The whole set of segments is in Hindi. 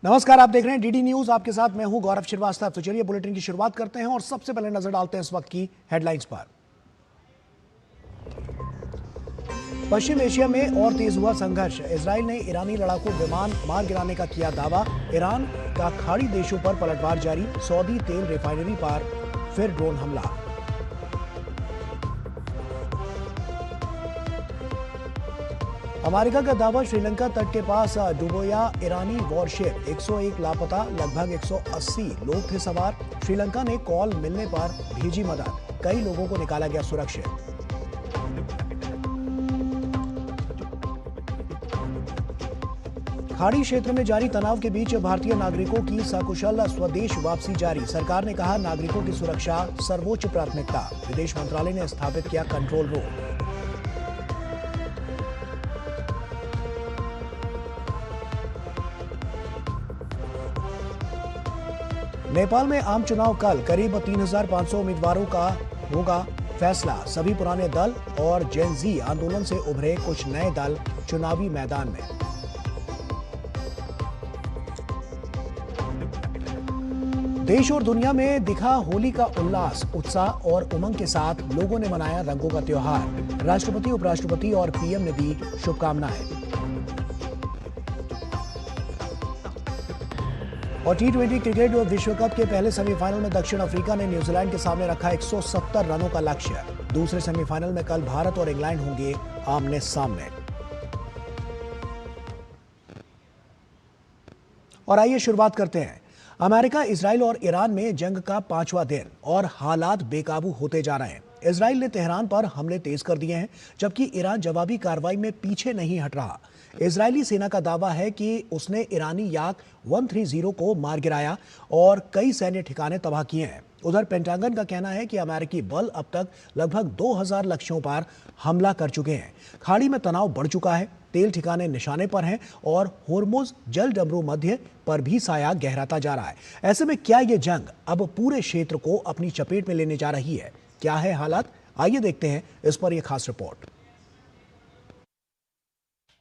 नमस्कार, आप देख रहे हैं डीडी न्यूज। आपके साथ मैं हूं गौरव श्रीवास्तव। तो चलिए बुलेटिन की शुरुआत करते हैं और सबसे पहले नजर डालते हैं इस वक्त की हेडलाइंस पर। पश्चिम एशिया में और तेज हुआ संघर्ष। इजराइल ने ईरानी लड़ाकू विमान मार गिराने का किया दावा। ईरान का खाड़ी देशों पर पलटवार जारी। सऊदी तेल रिफाइनरी पर फिर ड्रोन हमला। अमेरिका का दावा, श्रीलंका तट के पास डुबोया ईरानी वॉरशिप। 101 लापता, लगभग 180 लोग थे सवार। श्रीलंका ने कॉल मिलने पर भेजी मदद। कई लोगों को निकाला गया सुरक्षित। खाड़ी क्षेत्र में जारी तनाव के बीच भारतीय नागरिकों की सकुशल स्वदेश वापसी जारी। सरकार ने कहा, नागरिकों की सुरक्षा सर्वोच्च प्राथमिकता। विदेश मंत्रालय ने स्थापित किया कंट्रोल रूम। नेपाल में आम चुनाव कल। करीब 3,500 उम्मीदवारों का होगा फैसला। सभी पुराने दल और जेन जी आंदोलन से उभरे कुछ नए दल चुनावी मैदान में। देश और दुनिया में दिखा होली का उल्लास। उत्साह और उमंग के साथ लोगों ने मनाया रंगों का त्योहार। राष्ट्रपति, उपराष्ट्रपति और पीएम ने दी शुभकामनाएं। और टी20 क्रिकेट विश्व कप के पहले सेमीफाइनल में दक्षिण अफ्रीका ने न्यूजीलैंड के सामने रखा 170 रनों का लक्ष्य। दूसरे सेमीफाइनल में कल भारत और इंग्लैंड होंगे आमने सामने। और आइए शुरुआत करते हैं। अमेरिका, इजराइल और ईरान में जंग का 5वां दिन और हालात बेकाबू होते जा रहे हैं। इजराइल ने तेहरान पर हमले तेज कर दिए हैं, जबकि ईरान जवाबी कार्रवाई में पीछे नहीं हट रहा। इजरायली सेना का दावा है कि उसने ईरानी याक 130 को मार गिराया और कई सैन्य ठिकाने तबाह किए हैं। उधर पेंटागन का कहना है कि अमेरिकी बल अब तक लगभग 2000 लक्ष्यों पर हमला कर चुके हैं। खाड़ी में तनाव बढ़ चुका है, तेल ठिकाने निशाने पर हैं और होर्मुज जल डमरू मध्य पर भी साया गहराता जा रहा है। ऐसे में क्या ये जंग अब पूरे क्षेत्र को अपनी चपेट में लेने जा रही है? क्या है हालात? आइए देखते हैं इस पर यह खास रिपोर्ट।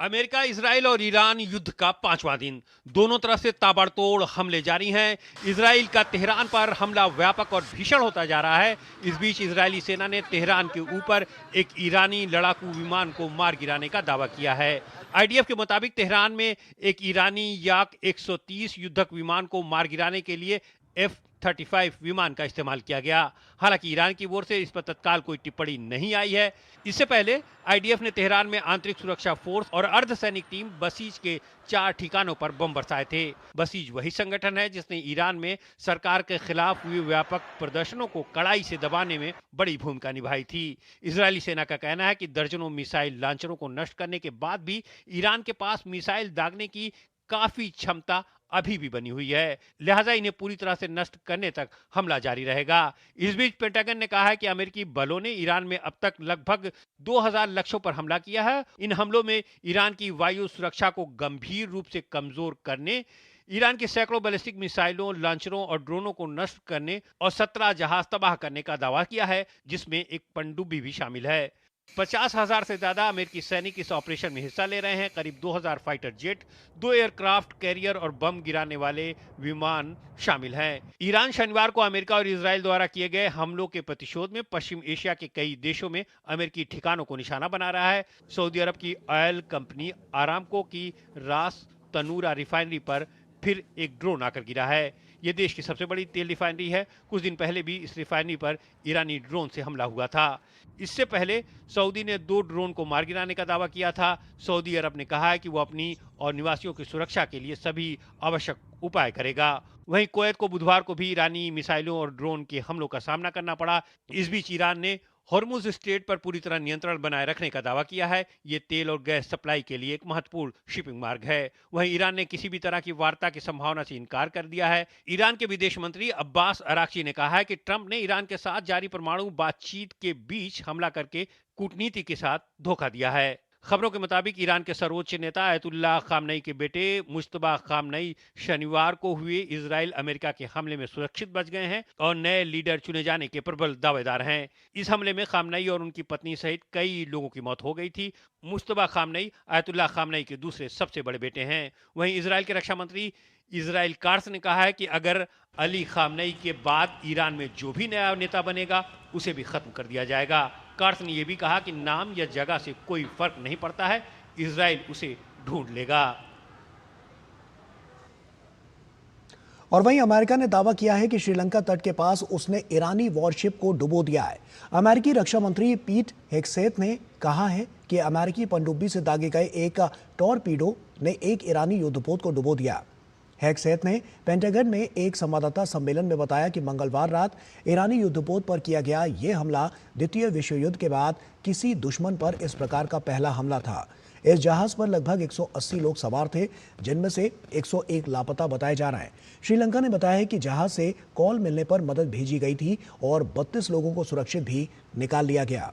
अमेरिका, इजराइल और ईरान युद्ध का 5वां दिन। दोनों तरफ से ताबड़तोड़ हमले जारी हैं। इजराइल का तेहरान पर हमला व्यापक और भीषण होता जा रहा है। इस बीच इजरायली सेना ने तेहरान के ऊपर एक ईरानी लड़ाकू विमान को मार गिराने का दावा किया है। आईडीएफ के मुताबिक तेहरान में एक ईरानी याक 130 युद्धक विमान को मार गिराने के लिए F-35 विमान का इस्तेमाल किया गया। हालांकि ईरान की ओर से इस पर तत्काल कोई टिप्पणी नहीं आई है। इससे पहले आईडीएफ ने तेहरान में आंतरिक सुरक्षा फोर्स और अर्धसैनिक टीम बसीज के 4 ठिकानों पर बम बरसाए थे। बसीज वही संगठन है जिसने ईरान में सरकार के खिलाफ हुए व्यापक प्रदर्शनों को कड़ाई से दबाने में बड़ी भूमिका निभाई थी। इजरायली सेना का कहना है कि दर्जनों मिसाइल लॉन्चरों को नष्ट करने के बाद भी ईरान के पास मिसाइल दागने की काफी क्षमता अभी भी बनी हुई है, लिहाजा इन्हें पूरी तरह से नष्ट करने तक हमला जारी रहेगा। इस बीच पेंटागन ने कहा है कि अमेरिकी बलों ने ईरान में अब तक लगभग 2000 लक्ष्यों पर हमला किया है। इन हमलों में ईरान की वायु सुरक्षा को गंभीर रूप से कमजोर करने, ईरान के सैकड़ों बैलिस्टिक मिसाइलों, लॉन्चरों और ड्रोनों को नष्ट करने और 17 जहाज तबाह करने का दावा किया है, जिसमें एक पनडुब्बी भी शामिल है। 50,000 से ज्यादा अमेरिकी सैनिक इस ऑपरेशन में हिस्सा ले रहे हैं। करीब 2000 फाइटर जेट, 2 एयरक्राफ्ट कैरियर और बम गिराने वाले विमान शामिल हैं। ईरान शनिवार को अमेरिका और इजराइल द्वारा किए गए हमलों के प्रतिशोध में पश्चिम एशिया के कई देशों में अमेरिकी ठिकानों को निशाना बना रहा है। सऊदी अरब की ऑयल कंपनी आरामको की रास तनूरा रिफाइनरी पर फिर एक ड्रोन आकर गिरा है। यह देश की सबसे बड़ी तेल रिफाइनरी है। कुछ दिन पहले भी इस रिफाइनरी पर ईरानी ड्रोन से हमला हुआ था। इससे पहले सऊदी ने 2 ड्रोन को मार गिराने का दावा किया था। सऊदी अरब ने कहा है कि वो अपनी और निवासियों की सुरक्षा के लिए सभी आवश्यक उपाय करेगा। वहीं कुवैत को बुधवार को भी ईरानी मिसाइलों और ड्रोन के हमलों का सामना करना पड़ा। इस बीच ईरान ने हॉर्मुज स्ट्रेट पर पूरी तरह नियंत्रण बनाए रखने का दावा किया है। ये तेल और गैस सप्लाई के लिए एक महत्वपूर्ण शिपिंग मार्ग है। वहीं ईरान ने किसी भी तरह की वार्ता की संभावना से इनकार कर दिया है। ईरान के विदेश मंत्री अब्बास अराक्ची ने कहा है कि ट्रंप ने ईरान के साथ जारी परमाणु बातचीत के बीच हमला करके कूटनीति के साथ धोखा दिया है। खबरों के मुताबिक ईरान के सर्वोच्च नेता आयतुल्लाह खामनई के बेटे मुश्तबा खामनई शनिवार को हुए इजराइल अमेरिका के हमले में सुरक्षित बच गए हैं और नए लीडर चुने जाने के प्रबल दावेदार हैं। इस हमले में खामनई और उनकी पत्नी सहित कई लोगों की मौत हो गई थी। मुश्तबा खामनई आयतुल्लाह खामनई के दूसरे सबसे बड़े बेटे हैं। वहीं इजराइल के रक्षा मंत्री इजराइल कार्स ने कहा है कि अगर अली खामनई के बाद ईरान में जो भी नया नेता बनेगा उसे भी खत्म कर दिया जाएगा। कार्स ने यह भी कहा कि नाम या जगह से कोई फर्क नहीं पड़ता है, इजराइल उसे ढूंढ लेगा। और वहीं अमेरिका ने दावा किया है कि श्रीलंका तट के पास उसने ईरानी वॉरशिप को डुबो दिया है। अमेरिकी रक्षा मंत्री पीट हेग्सेथ ने कहा है कि अमेरिकी पनडुब्बी से दागे गए एक टॉरपीडो ने एक ईरानी युद्धपोत को डुबो दिया। हेग्सेथ ने पेंटागन में एक संवाददाता सम्मेलन में बताया कि मंगलवार रात ईरानी युद्धपोत पर किया गया ये हमला द्वितीय विश्व युद्ध के बाद किसी दुश्मन पर इस प्रकार का पहला हमला था। इस जहाज पर लगभग 180 लोग सवार थे, जिनमें से 101 लापता बताए जा रहे हैं। श्रीलंका ने बताया है कि जहाज से कॉल मिलने पर मदद भेजी गई थी और 32 लोगों को सुरक्षित भी निकाल लिया गया।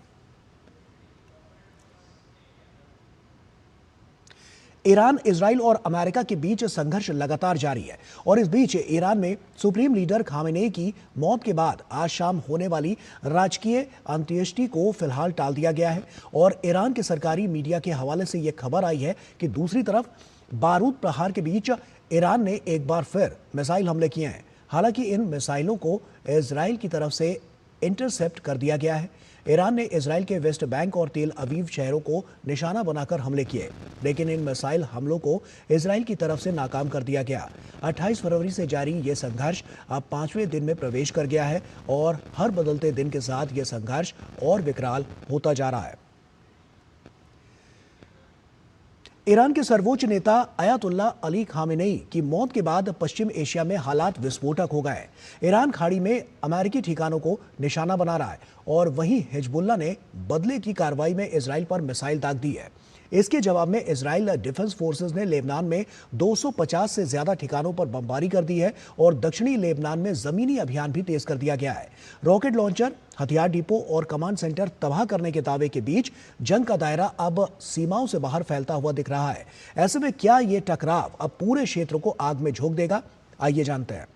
ईरान, इजराइल और अमेरिका के बीच संघर्ष लगातार जारी है और इस बीच ईरान में सुप्रीम लीडर खामेनेई की मौत के बाद आज शाम होने वाली राजकीय अंत्येष्टि को फिलहाल टाल दिया गया है। और ईरान के सरकारी मीडिया के हवाले से यह खबर आई है कि दूसरी तरफ बारूद प्रहार के बीच ईरान ने एक बार फिर मिसाइल हमले किए हैं। हालांकि इन मिसाइलों को इजराइल की तरफ से इंटरसेप्ट कर दिया गया है। ईरान ने इजराइल के वेस्ट बैंक और तेल अवीव शहरों को निशाना बनाकर हमले किए, लेकिन इन मिसाइल हमलों को इजराइल की तरफ से नाकाम कर दिया गया। 28 फरवरी से जारी ये संघर्ष अब 5वें दिन में प्रवेश कर गया है और हर बदलते दिन के साथ ये संघर्ष और विकराल होता जा रहा है। ईरान के सर्वोच्च नेता अयातुल्ला अली खामेनेई की मौत के बाद पश्चिम एशिया में हालात विस्फोटक हो गए। ईरान खाड़ी में अमेरिकी ठिकानों को निशाना बना रहा है और वहीं हिजबुल्लाह ने बदले की कार्रवाई में इजराइल पर मिसाइल दाग दी है। इसके जवाब में इजराइल डिफेंस फोर्सेस ने लेबनान में 250 से ज्यादा ठिकानों पर बमबारी कर दी है और दक्षिणी लेबनान में जमीनी अभियान भी तेज कर दिया गया है। रॉकेट लॉन्चर, हथियार डिपो और कमांड सेंटर तबाह करने के दावे के बीच जंग का दायरा अब सीमाओं से बाहर फैलता हुआ दिख रहा है। ऐसे में क्या ये टकराव अब पूरे क्षेत्र को आग में झोंक देगा? आइए जानते हैं।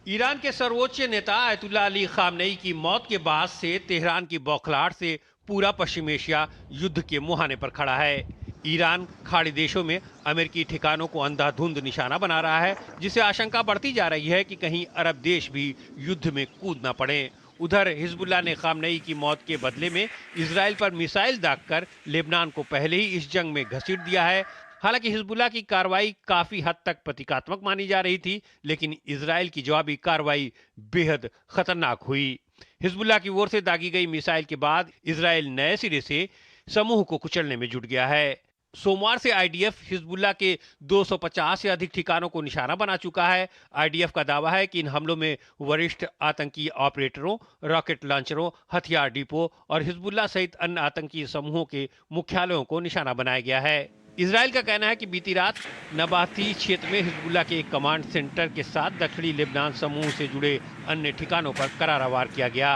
ईरान के सर्वोच्च नेता आयतुल्ला अली खामनेई की मौत के बाद से तेहरान की बौखलाहट से पूरा पश्चिम एशिया युद्ध के मुहाने पर खड़ा है। ईरान खाड़ी देशों में अमेरिकी ठिकानों को अंधाधुंध निशाना बना रहा है, जिससे आशंका बढ़ती जा रही है कि कहीं अरब देश भी युद्ध में कूद न पड़े। उधर हिजबुल्लाह ने खामनेई की मौत के बदले में इजराइल पर मिसाइल दागकर लेबनान को पहले ही इस जंग में घसीट दिया है। हालांकि हिजबुल्लाह की कार्रवाई काफी हद तक प्रतीकात्मक मानी जा रही थी, लेकिन इजराइल की जवाबी कार्रवाई बेहद खतरनाक हुई। हिजबुल्लाह की ओर से दागी गई मिसाइल के बाद इजराइल नए सिरे से समूह को कुचलने में जुट गया है। सोमवार से आईडीएफ हिजबुल्लाह के 250 से अधिक ठिकानों को निशाना बना चुका है। आईडीएफ का दावा है कि इन हमलों में वरिष्ठ आतंकी ऑपरेटरों, रॉकेट लॉन्चरों, हथियार डिपो और हिजबुल्लाह सहित अन्य आतंकी समूहों के मुख्यालयों को निशाना बनाया गया है। इजराइल का कहना है कि बीती रात नबाती क्षेत्र में हिजबुल्लाह के एक कमांड सेंटर के साथ दक्षिणी लेबनान समूह से जुड़े अन्य ठिकानों पर करारा वार किया गया।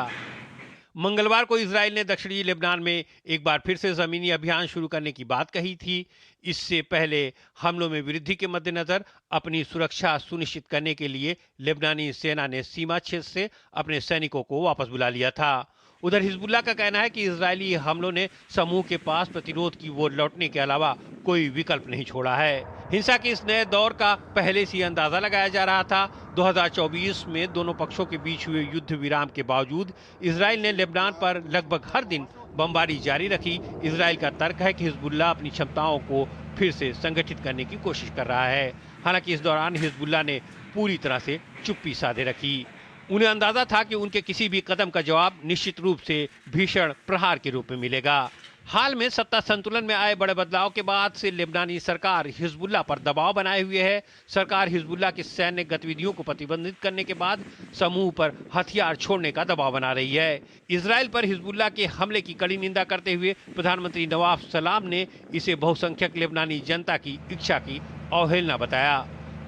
मंगलवार को इजराइल ने दक्षिणी लेबनान में एक बार फिर से जमीनी अभियान शुरू करने की बात कही थी। इससे पहले हमलों में वृद्धि के मद्देनजर अपनी सुरक्षा सुनिश्चित करने के लिए लेबनानी सेना ने सीमा क्षेत्र से अपने सैनिकों को वापस बुला लिया था। उधर हिजबुल्लाह का कहना है कि इजरायली हमलों ने समूह के पास प्रतिरोध की ओर लौटने के अलावा कोई विकल्प नहीं छोड़ा है। हिंसा के इस नए दौर का पहले से अंदाजा लगाया जा रहा था। 2024 में दोनों पक्षों के बीच हुए युद्ध विराम के बावजूद इजराइल ने लेबनान पर लगभग हर दिन बमबारी जारी रखी। इजराइल का तर्क है कि हिजबुल्लाह अपनी क्षमताओं को फिर से संगठित करने की कोशिश कर रहा है। हालांकि इस दौरान हिजबुल्लाह ने पूरी तरह से चुप्पी साधे रखी। उन्हें अंदाजा था कि उनके किसी भी कदम का जवाब निश्चित रूप से भीषण प्रहार के रूप में मिलेगा। हाल में सत्ता संतुलन में आए बड़े बदलाव के बाद से लेबनानी सरकार हिजबुल्लाह पर दबाव बनाए हुए है। सरकार हिजबुल्लाह की सैन्य गतिविधियों को प्रतिबंधित करने के बाद समूह पर हथियार छोड़ने का दबाव बना रही है। इजराइल पर हिजबुल्लाह के हमले की कड़ी निंदा करते हुए प्रधानमंत्री नवाफ सलाम ने इसे बहुसंख्यक लेबनानी जनता की इच्छा की अवहेलना बताया।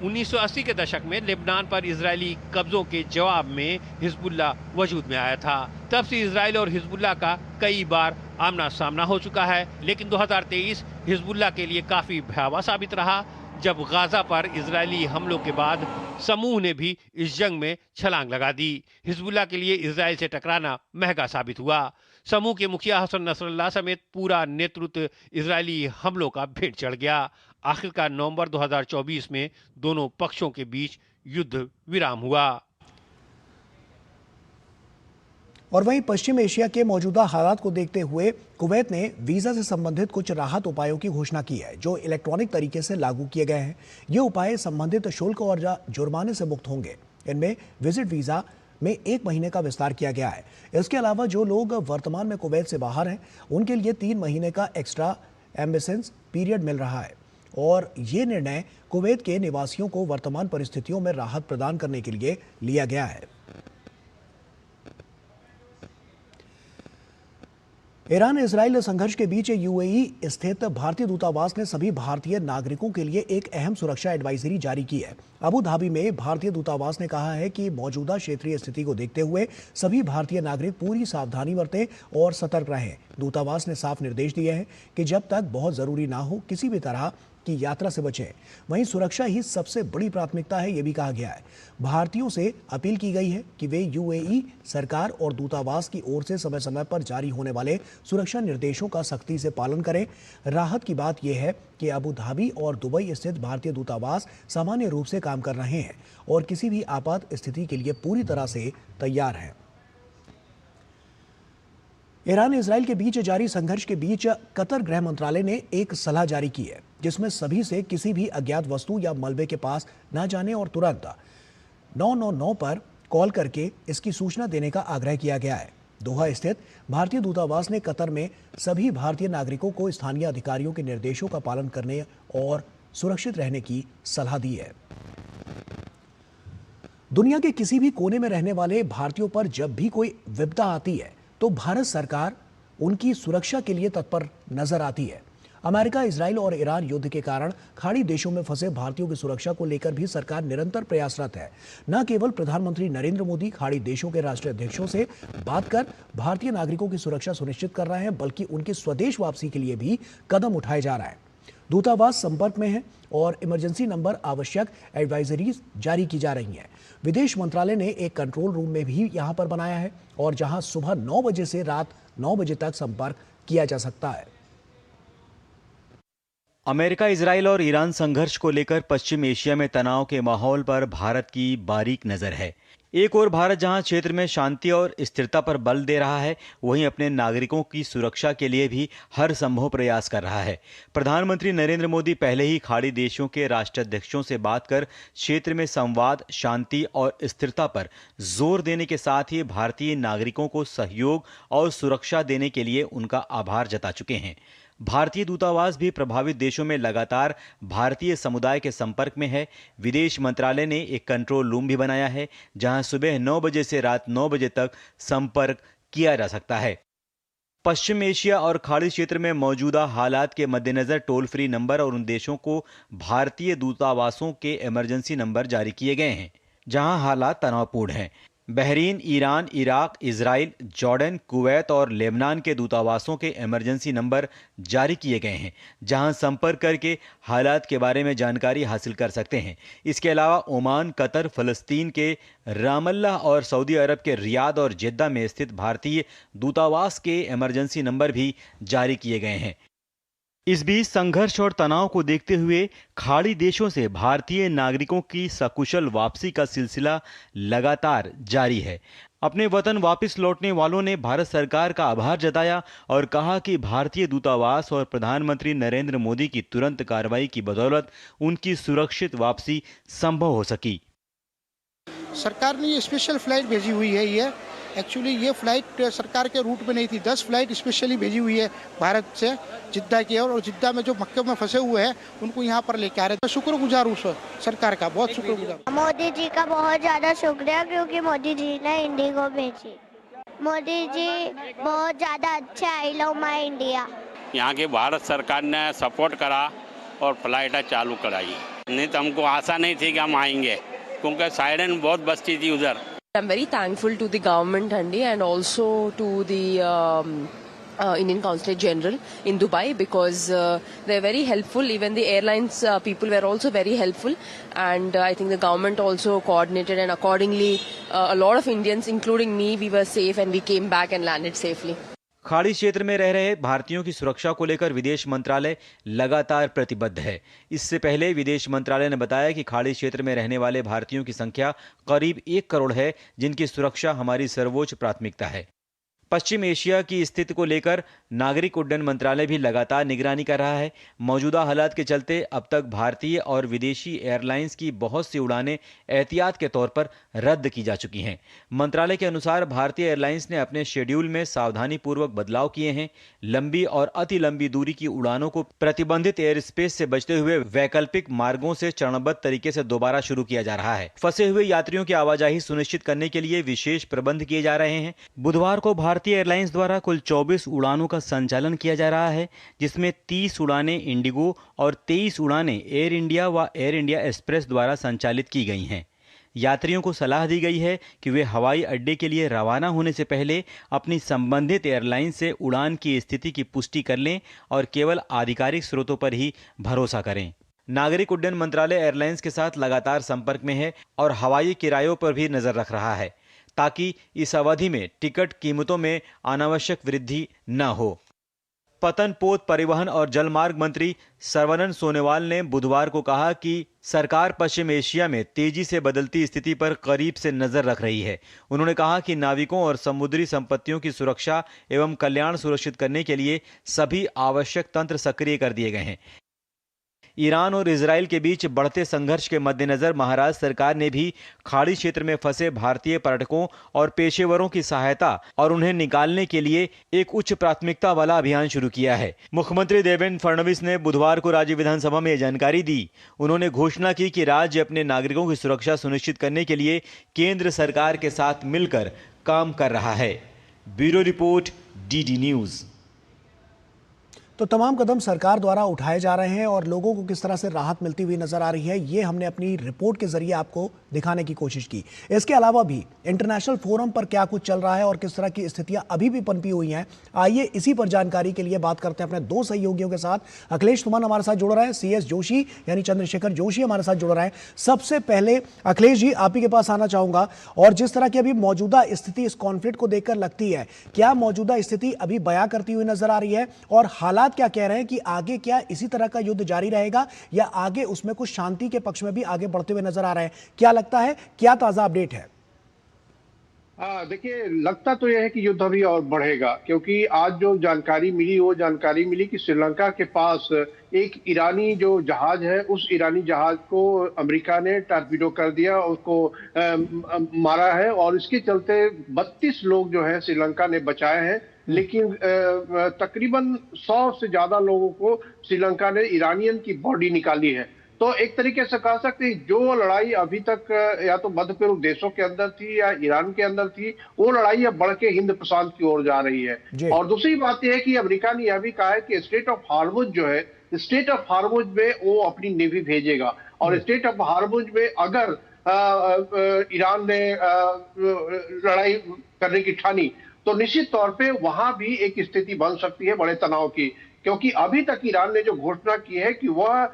1980 के दशक में लेबनान पर इजरायली कब्जों के जवाब में हिजबुल्लाह वजूद में आया था। तब से इजरायल और हिजबुल्लाह का कई बार आमना सामना हो चुका है, लेकिन 2023 हिजबुल्लाह के लिए काफी भयावह साबित रहा, जब गाजा पर इजरायली हमलों के बाद समूह ने भी इस जंग में छलांग लगा दी। हिजबुल्लाह के लिए इजरायल से टकराना महंगा साबित हुआ। समूह के मुखिया हसन नसरल्लाह समेत पूरा नेतृत्व इजरायली हमलों का भेंट चढ़ गया। आखिरकार नवंबर 2024 में दोनों पक्षों के बीच युद्ध विराम हुआ। और वहीं पश्चिम एशिया के मौजूदा हालात को देखते हुए कुवैत ने वीजा से संबंधित कुछ राहत उपायों की घोषणा की है, जो इलेक्ट्रॉनिक तरीके से लागू किए गए हैं। ये उपाय संबंधित शुल्क और जुर्माने से मुक्त होंगे। इनमें विजिट वीजा में 1 महीने का विस्तार किया गया है। इसके अलावा जो लोग वर्तमान में कुवैत से बाहर हैं, उनके लिए 3 महीने का एक्स्ट्रा एम्बेसेंस पीरियड मिल रहा है। और ये निर्णय कुवैत के निवासियों को वर्तमान परिस्थितियों में राहत प्रदान करने के लिए लिया गया है। ईरान इजराइल संघर्ष के बीच यूएई स्थित भारतीय दूतावास ने सभी भारतीय नागरिकों के लिए एक अहम सुरक्षा एडवाइजरी जारी की है। अबू धाबी में भारतीय दूतावास ने कहा है कि मौजूदा क्षेत्रीय स्थिति को देखते हुए सभी भारतीय नागरिक पूरी सावधानी बरतें और सतर्क रहें। दूतावास ने साफ निर्देश दिए हैं कि जब तक बहुत जरूरी ना हो, किसी भी तरह की यात्रा से बचें। वहीं सुरक्षा ही सबसे बड़ी प्राथमिकता है, ये भी कहा गया है। भारतीयों से अपील की गई है कि वे यूएई सरकार और दूतावास की ओर से समय समय पर जारी होने वाले सुरक्षा निर्देशों का सख्ती से पालन करें। राहत की बात यह है कि अबू धाबी और दुबई स्थित भारतीय दूतावास सामान्य रूप से काम कर रहे हैं और किसी भी आपात स्थिति के लिए पूरी तरह से तैयार हैं। ईरान इजराइल के बीच जारी संघर्ष के बीच कतर गृह मंत्रालय ने एक सलाह जारी की है, जिसमें सभी से किसी भी अज्ञात वस्तु या मलबे के पास न जाने और तुरंत 999 पर कॉल करके इसकी सूचना देने का आग्रह किया गया है। दोहा स्थित भारतीय दूतावास ने कतर में सभी भारतीय नागरिकों को स्थानीय अधिकारियों के निर्देशों का पालन करने और सुरक्षित रहने की सलाह दी है। दुनिया के किसी भी कोने में रहने वाले भारतीयों पर जब भी कोई विपदा आती है, तो भारत सरकार उनकी सुरक्षा के लिए तत्पर नजर आती है। अमेरिका, इजराइल और ईरान युद्ध के कारण खाड़ी देशों में फंसे भारतीयों की सुरक्षा को लेकर भी सरकार निरंतर प्रयासरत है। न केवल प्रधानमंत्री नरेंद्र मोदी खाड़ी देशों के राष्ट्रीय अध्यक्षों से बात कर भारतीय नागरिकों की सुरक्षा सुनिश्चित कर रहे हैं, बल्कि उनकी स्वदेश वापसी के लिए भी कदम उठाए जा रहा है। दूतावास संपर्क में है और इमरजेंसी नंबर आवश्यक एडवाइजरीज जारी की जा रही हैं। विदेश मंत्रालय ने एक कंट्रोल रूम में भी यहां पर बनाया है, और जहां सुबह 9 बजे से रात 9 बजे तक संपर्क किया जा सकता है। अमेरिका, इजराइल और ईरान संघर्ष को लेकर पश्चिम एशिया में तनाव के माहौल पर भारत की बारीक नजर है। एक ओर भारत जहां क्षेत्र में शांति और स्थिरता पर बल दे रहा है, वहीं अपने नागरिकों की सुरक्षा के लिए भी हर संभव प्रयास कर रहा है। प्रधानमंत्री नरेंद्र मोदी पहले ही खाड़ी देशों के राष्ट्राध्यक्षों से बात कर क्षेत्र में संवाद, शांति और स्थिरता पर जोर देने के साथ ही भारतीय नागरिकों को सहयोग और सुरक्षा देने के लिए उनका आभार जता चुके हैं। भारतीय दूतावास भी प्रभावित देशों में लगातार भारतीय समुदाय के संपर्क में है। विदेश मंत्रालय ने एक कंट्रोल रूम भी बनाया है, जहां सुबह 9 बजे से रात 9 बजे तक संपर्क किया जा सकता है। पश्चिम एशिया और खाड़ी क्षेत्र में मौजूदा हालात के मद्देनजर टोल फ्री नंबर और उन देशों को भारतीय दूतावासों के इमरजेंसी नंबर जारी किए गए हैं जहां हालात तनावपूर्ण हैं। Bahrain, Iran, Iraq, Israel, Jordan, Kuwait और लेबनान के दूतावासों के इमरजेंसी नंबर जारी किए गए हैं, जहां संपर्क करके हालात के बारे में जानकारी हासिल कर सकते हैं। इसके अलावा ओमान, कतर, फलस्तीन के रामल्ला और सऊदी अरब के रियाद और जिद्दा में स्थित भारतीय दूतावास के इमरजेंसी नंबर भी जारी किए गए हैं। इस बीच संघर्ष और तनाव को देखते हुए खाड़ी देशों से भारतीय नागरिकों की सकुशल वापसी का सिलसिला लगातार जारी है। अपने वतन वापस लौटने वालों ने भारत सरकार का आभार जताया और कहा कि भारतीय दूतावास और प्रधानमंत्री नरेंद्र मोदी की तुरंत कार्रवाई की बदौलत उनकी सुरक्षित वापसी संभव हो सकी। सरकार ने ये स्पेशल फ्लाइट भेजी हुई है। ये एक्चुअली ये फ्लाइट सरकार के रूट में नहीं थी। 10 फ्लाइट स्पेशली भेजी हुई है भारत से जिद्दा की, और जिद्दा में जो मक्के में फंसे हुए हैं उनको यहाँ पर लेके आ रहे हैं। शुक्रगुजार हूँ सरकार का, बहुत शुक्रगुजार। मोदी जी का बहुत ज़्यादा शुक्रिया, क्योंकि मोदी जी ने इंडिगो भेजी। मोदी जी बहुत ज़्यादा अच्छे। I love my India. यहाँ की भारत सरकार ने सपोर्ट करा और फ्लाइटें चालू कराई। नहीं तो हमको आशा नहीं थी कि हम आएंगे, क्योंकि साइरन बहुत बजती थी उधर। I'm very thankful to the government, Handi, and also to the Indian Consulate General in Dubai, because they're very helpful. Even the airlines people were also very helpful, and I think the government also coordinated, and accordingly a lot of Indians, including me, we were safe and we came back and landed safely. खाड़ी क्षेत्र में रह रहे भारतीयों की सुरक्षा को लेकर विदेश मंत्रालय लगातार प्रतिबद्ध है। इससे पहले विदेश मंत्रालय ने बताया कि खाड़ी क्षेत्र में रहने वाले भारतीयों की संख्या करीब 1 करोड़ है, जिनकी सुरक्षा हमारी सर्वोच्च प्राथमिकता है। पश्चिम एशिया की स्थिति को लेकर नागरिक उड्डयन मंत्रालय भी लगातार निगरानी कर रहा है। मौजूदा हालात के चलते अब तक भारतीय और विदेशी एयरलाइंस की बहुत सी उड़ानें एहतियात के तौर पर रद्द की जा चुकी हैं। मंत्रालय के अनुसार भारतीय एयरलाइंस ने अपने शेड्यूल में सावधानीपूर्वक बदलाव किए हैं। लंबी और अति लंबी दूरी की उड़ानों को प्रतिबंधित एयर स्पेस से बचते हुए वैकल्पिक मार्गों से चरणबद्ध तरीके से दोबारा शुरू किया जा रहा है। फंसे हुए यात्रियों की आवाजाही सुनिश्चित करने के लिए विशेष प्रबंध किए जा रहे हैं। बुधवार को भारतीय एयरलाइंस द्वारा कुल 24 उड़ानों का संचालन किया जा रहा है, जिसमें 30 उड़ानें इंडिगो और 23 उड़ानें एयर इंडिया व एयर इंडिया एक्सप्रेस द्वारा संचालित की गई हैं। यात्रियों को सलाह दी गई है कि वे हवाई अड्डे के लिए रवाना होने से पहले अपनी संबंधित एयरलाइन से उड़ान की स्थिति की पुष्टि कर लें और केवल आधिकारिक स्रोतों पर ही भरोसा करें। नागरिक उड्डयन मंत्रालय एयरलाइंस के साथ लगातार संपर्क में है और हवाई किरायों पर भी नजर रख रहा है, ताकि इस अवधि में टिकट कीमतों में अनावश्यक वृद्धि न हो। पतन पोत परिवहन और जलमार्ग मंत्री सर्बानंद सोनोवाल ने बुधवार को कहा कि सरकार पश्चिम एशिया में तेजी से बदलती स्थिति पर करीब से नजर रख रही है। उन्होंने कहा कि नाविकों और समुद्री संपत्तियों की सुरक्षा एवं कल्याण सुनिश्चित करने के लिए सभी आवश्यक तंत्र सक्रिय कर दिए गए हैं। ईरान और इजराइल के बीच बढ़ते संघर्ष के मद्देनजर महाराष्ट्र सरकार ने भी खाड़ी क्षेत्र में फंसे भारतीय पर्यटकों और पेशेवरों की सहायता और उन्हें निकालने के लिए एक उच्च प्राथमिकता वाला अभियान शुरू किया है। मुख्यमंत्री देवेंद्र फडणवीस ने बुधवार को राज्य विधानसभा में जानकारी दी। उन्होंने घोषणा की कि राज्य अपने नागरिकों की सुरक्षा सुनिश्चित करने के लिए केंद्र सरकार के साथ मिलकर काम कर रहा है। Bureau report, DD news. तो तमाम कदम सरकार द्वारा उठाए जा रहे हैं और लोगों को किस तरह से राहत मिलती हुई नजर आ रही है, ये हमने अपनी रिपोर्ट के जरिए आपको दिखाने की कोशिश की। इसके अलावा भी इंटरनेशनल फोरम पर क्या कुछ चल रहा है और किस तरह की स्थितियां अभी भी पनपी हुई हैं, आइए इसी पर जानकारी के लिए बात करते हैं अपने दो सहयोगियों के साथ। अखिलेश तुमन हमारे साथ जुड़ रहे हैं, CS जोशी यानी चंद्रशेखर जोशी हमारे साथ जुड़ रहे हैं। सबसे पहले अखिलेश जी, आप ही के पास आना चाहूंगा, और जिस तरह की अभी मौजूदा स्थिति इस कॉन्फ्लिक्ट को देखकर लगती है, क्या मौजूदा स्थिति अभी बयां करती हुई नजर आ रही है और हालात क्या कह रहे हैं कि आगे क्या इसी तरह का युद्ध जारी रहेगा या आगे उसमें कुछ शांति के पक्ष में भी आगे बढ़ते हुए नजर आ रहे हैं? क्या लगता है, क्या ताजा अपडेट है? देखिए, लगता तो यह है कि युद्ध अभी और बढ़ेगा, क्योंकि आज जो जानकारी मिली वो जानकारी मिली कि श्रीलंका के पास एक ईरानी जो जहाज है, उस ईरानी जहाज को अमेरिका ने टारपीडो कर दिया, उसको मारा है और इसके चलते 32 लोग जो है श्रीलंका ने बचाए हैं। लेकिन तकरीबन 100 से ज्यादा लोगों को श्रीलंका ने ईरानियन की बॉडी निकाली है। तो एक तरीके से कह सकते हैं जो लड़ाई अभी तक या तो मध्य पूर्व देशों के अंदर थी या ईरान के अंदर थी, वो लड़ाई अब बढ़ के हिंद प्रशांत की ओर जा रही है। और दूसरी बात यह है कि अमेरिका ने यह भी कहा है कि स्टेट ऑफ हार्मुज जो है, स्टेट ऑफ हार्मुज में वो अपनी नेवी भेजेगा और स्टेट ऑफ हार्मुज में अगर ईरान ने लड़ाई करने की ठानी तो निश्चित तौर पे वहां भी एक स्थिति बन सकती है बड़े तनाव की, क्योंकि अभी तक ईरान ने जो घोषणा की है कि वह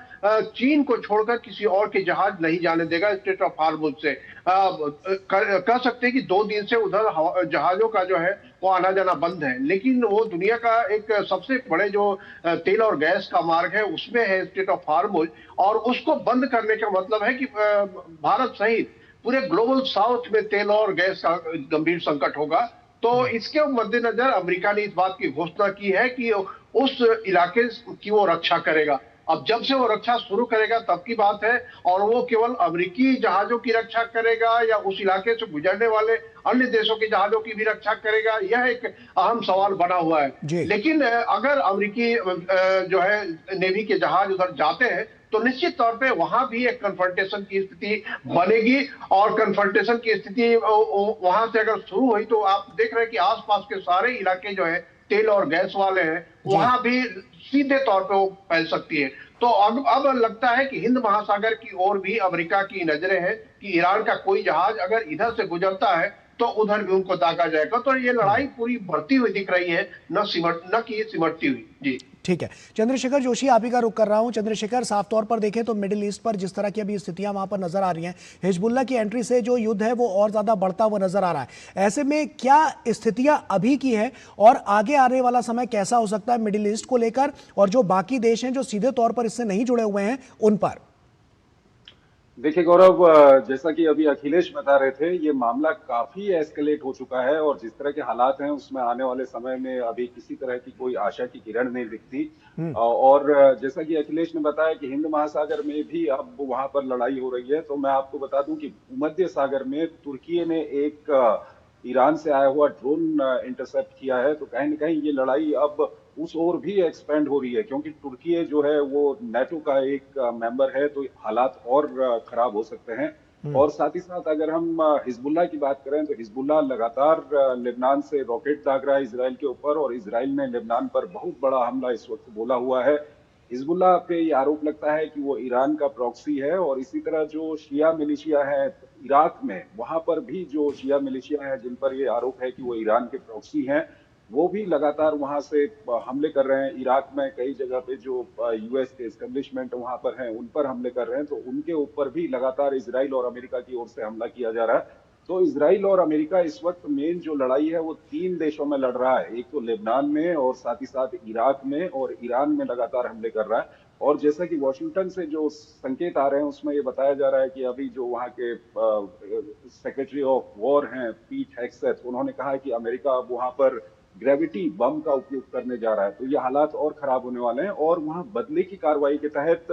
चीन को छोड़कर किसी और के जहाज नहीं जाने देगा स्टेट ऑफ हार्मुज से। कह सकते हैं कि 2 दिन से उधर जहाजों का जो है वो आना जाना बंद है, लेकिन वो दुनिया का एक सबसे बड़े जो तेल और गैस का मार्ग है उसमें है स्टेट ऑफ हार्मुज, और उसको बंद करने का मतलब है कि भारत सहित पूरे ग्लोबल साउथ में तेल और गैस का गंभीर संकट होगा। तो इसके मद्देनजर अमेरिका ने इस बात की घोषणा की है कि उस इलाके की वो रक्षा करेगा। अब जब से वो रक्षा शुरू करेगा तब की बात है, और वो केवल अमेरिकी जहाजों की रक्षा करेगा या उस इलाके से गुजरने वाले अन्य देशों के जहाजों की भी रक्षा करेगा, यह एक अहम सवाल बना हुआ है। लेकिन अगर अमेरिकी जो है नेवी के जहाज उधर जाते हैं तो निश्चित तौर पे वहां भी एक कन्फ्रंटेशन की स्थिति बनेगी, और कन्फ्रंटेशन की स्थिति वहां से अगर शुरू हुई तो आप देख रहे हैं कि आसपास के सारे इलाके जो है तेल और गैस वाले हैं, वहां भी सीधे तौर पे वो फैल सकती है। तो अब लगता है कि हिंद महासागर की ओर भी अमेरिका की नजरें हैं कि ईरान का कोई जहाज अगर इधर से गुजरता है तो उधर भी उनको दागा जाएगा। तो ये लड़ाई पूरी बढ़ती हुई दिख रही है, न कि सिमटती हुई। जी ठीक है, चंद्रशेखर जोशी आप ही का रुख कर रहा हूं। चंद्रशेखर, साफ तौर पर देखें तो मिडिल ईस्ट पर जिस तरह की अभी स्थितियां वहां पर नजर आ रही हैं, हिजबुल्लाह की एंट्री से जो युद्ध है वो और ज्यादा बढ़ता हुआ नजर आ रहा है। ऐसे में क्या स्थितियां अभी की है और आगे आने वाला समय कैसा हो सकता है मिडिल ईस्ट को लेकर, और जो बाकी देश हैं जो सीधे तौर पर इससे नहीं जुड़े हुए हैं उन पर? देखिए गौरव, जैसा कि अभी अखिलेश बता रहे थे, ये मामला काफी एस्केलेट हो चुका है और जिस तरह के हालात हैं उसमें आने वाले समय में अभी किसी तरह की कोई आशा की किरण नहीं दिखती। और जैसा कि अखिलेश ने बताया कि हिंद महासागर में भी अब वहां पर लड़ाई हो रही है, तो मैं आपको बता दूं कि भूमध्य सागर में तुर्की ने एक ईरान से आया हुआ ड्रोन इंटरसेप्ट किया है। तो कहीं न कहीं ये लड़ाई अब उस ओर भी एक्सपेंड हो रही है, क्योंकि तुर्की जो है वो नेटो का एक मेंबर है, तो हालात और खराब हो सकते हैं। और साथ ही साथ अगर हम हिजबुल्लाह की बात करें तो हिजबुल्लाह लगातार लेबनान से रॉकेट दाग रहा है इसराइल के ऊपर, और इसराइल ने लेबनान पर बहुत बड़ा हमला इस वक्त बोला हुआ है। हिजबुल्लाह पे ये आरोप लगता है कि वो ईरान का प्रॉक्सी है, और इसी तरह जो शिया मिलिशिया है इराक में, वहां पर भी जो शिया मिलिशिया है जिन पर ये आरोप है कि वो ईरान के प्रॉक्सी हैं, वो भी लगातार वहां से हमले कर रहे हैं। इराक में कई जगह पे जो यूएस के एस्टेब्लिशमेंट वहां पर हैं उन पर हमले कर रहे हैं, तो उनके ऊपर भी लगातार इजराइल और अमेरिका की ओर से हमला किया जा रहा है। तो इजराइल और अमेरिका इस वक्त मेन जो लड़ाई है वो 3 देशों में लड़ रहा है, एक तो लेबनान में और साथ ही साथ इराक में और ईरान में लगातार हमले कर रहा है। और जैसा कि वॉशिंगटन से जो संकेत आ रहे हैं उसमें ये बताया जा रहा है कि अभी जो वहाँ के सेक्रेटरी ऑफ वॉर हैं पीट हेग्सेथ, उन्होंने कहा है कि अमेरिका अब वहां पर ग्रेविटी बम का उपयोग करने जा रहा है। तो ये हालात और खराब होने वाले हैं, और वहां बदले की कार्रवाई के तहत